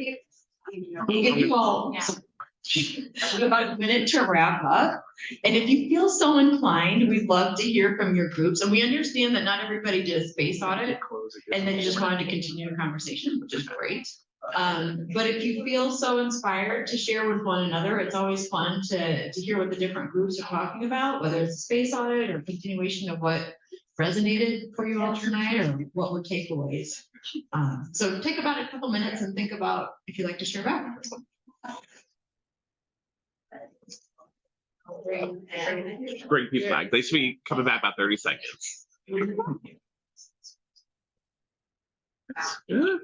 you all about a minute to wrap up. And if you feel so inclined, we'd love to hear from your groups. And we understand that not everybody did a space audit and then just wanted to continue a conversation, which is great. But if you feel so inspired to share with one another, it's always fun to hear what the different groups are talking about, whether it's a space audit or continuation of what resonated for you all tonight or what were takeaways. So take about a couple minutes and think about if you'd like to share back. Great feedback. They should be coming back about 30 seconds. Yeah.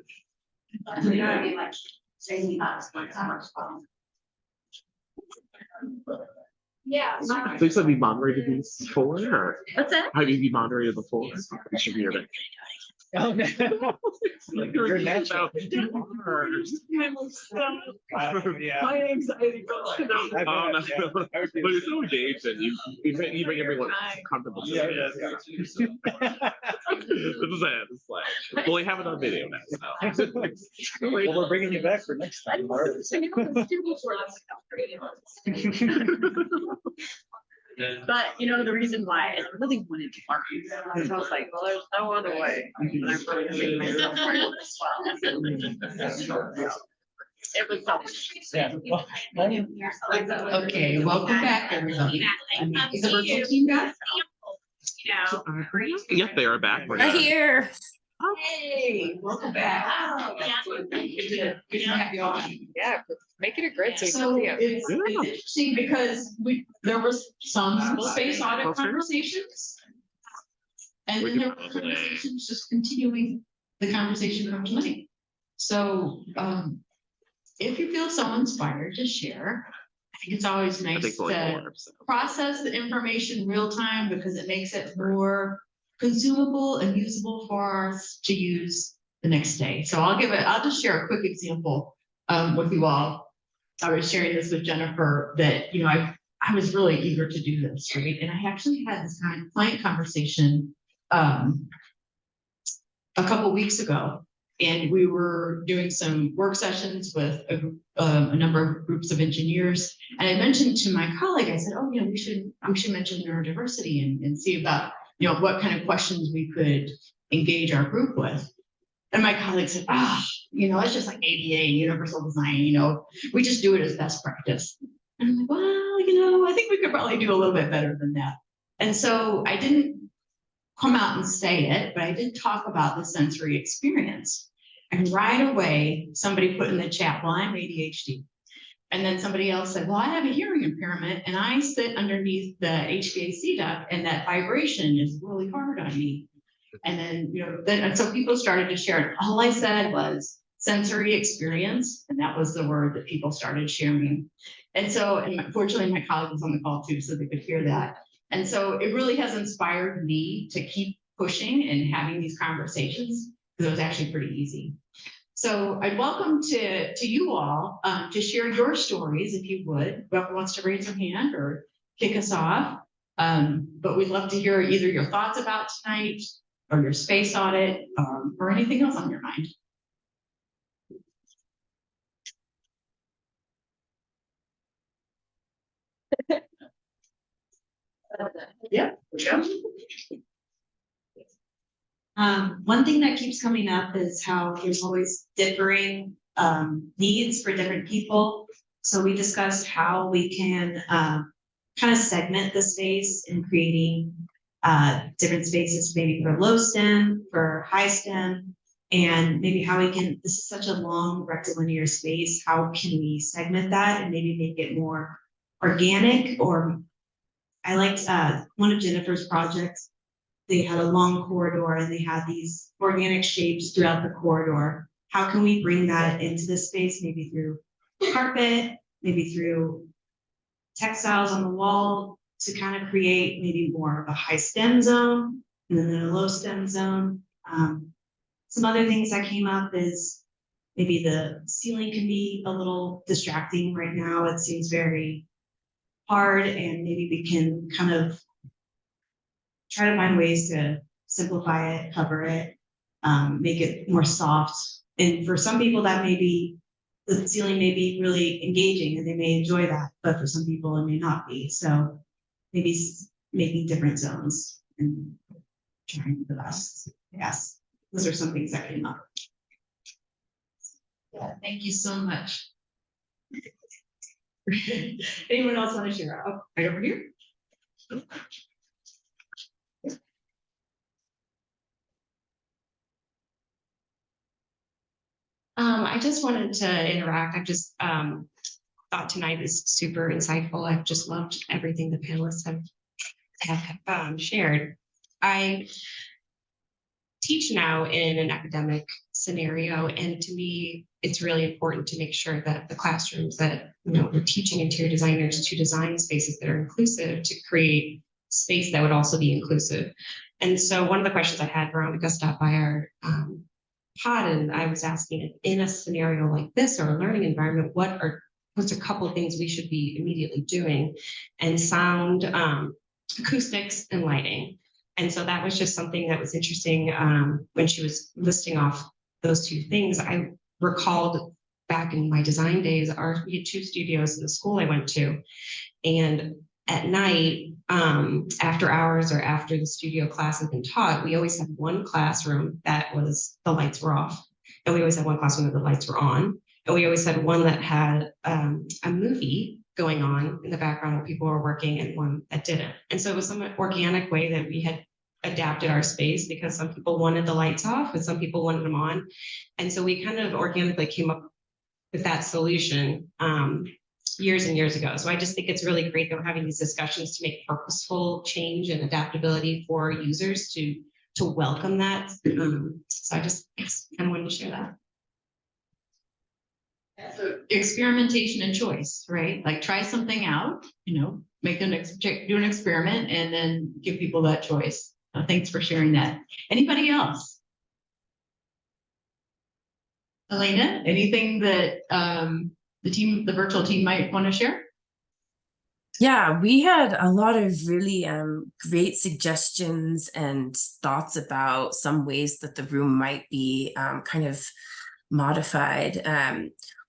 Yeah. So you said we moderated these before, or What's that? have you been before? You should be here. Oh, no. You're natural. Yeah. My anxiety goes to I bet, no. yeah. But you're so engaged and you make everyone comfortable. Yeah, This is it. It's like, well, we have it on video now. So. Well, we're bringing you back for next time. But you know, the reason why I really wanted to park, I was like, well, there's no other way. And I'm probably gonna make myself part of this well. It was selfish. Yeah. Well, Okay, welcome back, everybody. Is the virtual team back? Yep, they are back. We're Right done. here. Hey, welcome back. Good to have you all. Yeah, make it a grid so So we can see it. it's interesting because there was some space audit conversations. And then there were conversations just continuing the conversation from tonight. So if you feel so inspired to share, I think it's always I nice think we're like to 4, so. process the information real time because it makes it more consumable and usable for us to use the next day. So I'll just share a quick example with you all. I was sharing this with Jennifer that, you know, I was really eager to do this, right? And I actually had this kind of client conversation a couple weeks ago, and we were doing some work sessions with a number of groups of engineers. And I mentioned to my colleague, I said, oh, you know, we should mention neurodiversity and see about, you know, what kind of questions we could engage our group with. And my colleague said, you know, it's just like ADA, universal design, you know, we just do it as best practice. And I'm like, well, you know, I think we could probably do a little bit better than that. And so I didn't come out and say it, but I did talk about the sensory experience. And right away, somebody put in the chat, well, I'm ADHD. And then somebody else said, well, I have a hearing impairment and I sit underneath the HVAC duct and that vibration is really hard on me. And then, you know, and so people started to share it. All I said was sensory experience. And that was the word that people started sharing. And so, and fortunately, my colleague was on the call too, so they could hear that. And so it really has inspired me to keep pushing and having these conversations because it was actually pretty easy. So I'd welcome to you all to share your stories, if you would. Whoever wants to raise their hand or kick us off. But we'd love to hear either your thoughts about tonight or your space audit or anything else on your mind. Yeah. One thing that keeps coming up is how there's always differing needs for different people. So we discussed how we can kind of segment the space in creating different spaces, maybe for low STEM, for high STEM, and maybe how we can, this is such a long rectilinear space, how can we segment that and maybe make it more organic? Or I liked one of Jennifer's projects. They had a long corridor and they had these organic shapes throughout the corridor. How can we bring that into the space, maybe through carpet, maybe through textiles on the wall to kind of create maybe more of a high STEM zone and then a low STEM zone. Some other things that came up is maybe the ceiling can be a little distracting right now. It seems very hard, and maybe we can kind of try to find ways to simplify it, cover it, make it more soft And for some people, that may be, the ceiling may be really engaging and they may enjoy that, but for some people it may not be. So maybe making different zones and trying the best. Yes, those are some things that came up. Yeah, thank you so much. Anyone else want to share? Oh, right over here. I just wanted to interact. I've just thought tonight is super insightful. I've just loved everything the panelists have shared. I teach now in an academic scenario, and to me, it's really important to make sure that the classrooms that we're teaching interior designers to design spaces that are inclusive, to create space that would also be inclusive. And so one of the questions I had, Veronica stopped by our pod, and I was asking, in a scenario like this or a learning environment, what's a couple of things we should be immediately doing? And sound, acoustics, and lighting. And so that was just something that was interesting when she was listing off those two things. I recalled back in my design days, we had 2 studios in the school I went to, and at night, after hours or after the studio class had been taught, we always had one classroom that the lights were off. And we always had one classroom that the lights were on. And we always had one that had a movie going on in the background where people were working, and one that didn't. And so it was some organic way that we had adapted our space, because some people wanted the lights off and some people wanted them on. And so we kind of organically came up with that solution years and years ago. So I just think it's really great that we're having these discussions to make purposeful change and adaptability for users to welcome that. So I just kind of wanted to share that. So experimentation and choice, right? Like try something out, make do an experiment and then give people that choice. Thanks for sharing that. Anybody else? Elena, anything that the virtual team might want to share? Yeah, we had a lot of really great suggestions and thoughts about some ways that the room might be kind of modified.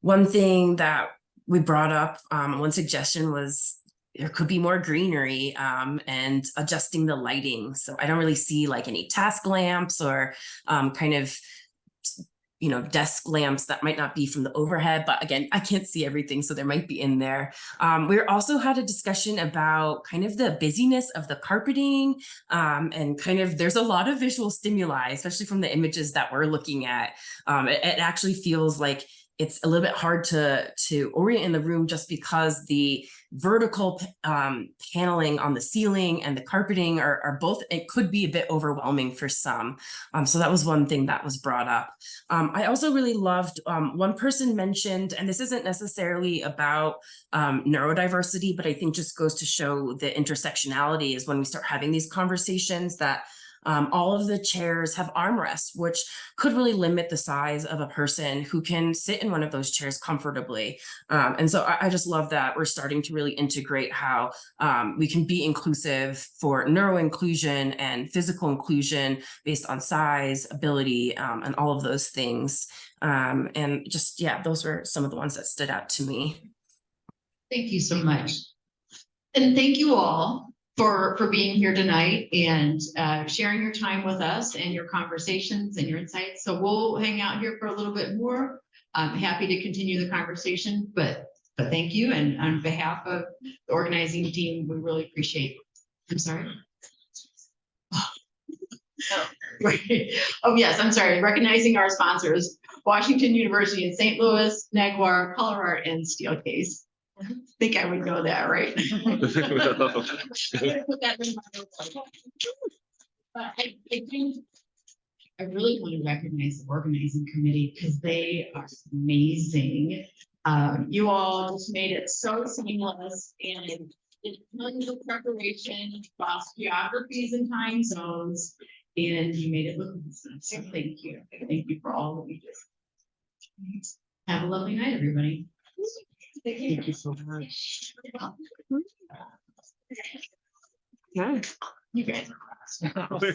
One thing that we brought up, one suggestion was there could be more greenery and adjusting the lighting. So I don't really see like any task lamps or kind of desk lamps that might not be from the overhead, but again, I can't see everything, so there might be in there. We also had a discussion about kind of the busyness of the carpeting, and kind of there's a lot of visual stimuli, especially from the images that we're looking at. It actually feels like it's a little bit hard to orient in the room, just because the vertical paneling on the ceiling and the carpeting are both, it could be a bit overwhelming for some. So that was one thing that was brought up. I also really loved, one person mentioned, and this isn't necessarily about neurodiversity, but I think just goes to show the intersectionality is when we start having these conversations that all of the chairs have armrests, which could really limit the size of a person who can sit in one of those chairs comfortably. And so I just love that we're starting to really integrate how we can be inclusive for neuro inclusion and physical inclusion based on size, ability, and all of those things. And just, yeah, those were some of the ones that stood out to me. Thank you so much. And thank you all for being here tonight and sharing your time with us and your conversations and your insights. So we'll hang out here for a little bit more. I'm happy to continue the conversation, but thank you. And on behalf of the organizing team, we really appreciate it. I'm sorry. Oh, right. Oh, yes, I'm sorry. Recognizing our sponsors, Washington University in St. Louis, Naguar, Color Art, and Steelcase. I think I would know that, right? I really want to recognize the organizing committee because they are amazing. You all just made it so seamless and tons of preparation across geographies and time zones, and you made it look awesome. So thank you. Thank you for all that you did. Have a lovely night, everybody. Thank you so much. You guys are awesome.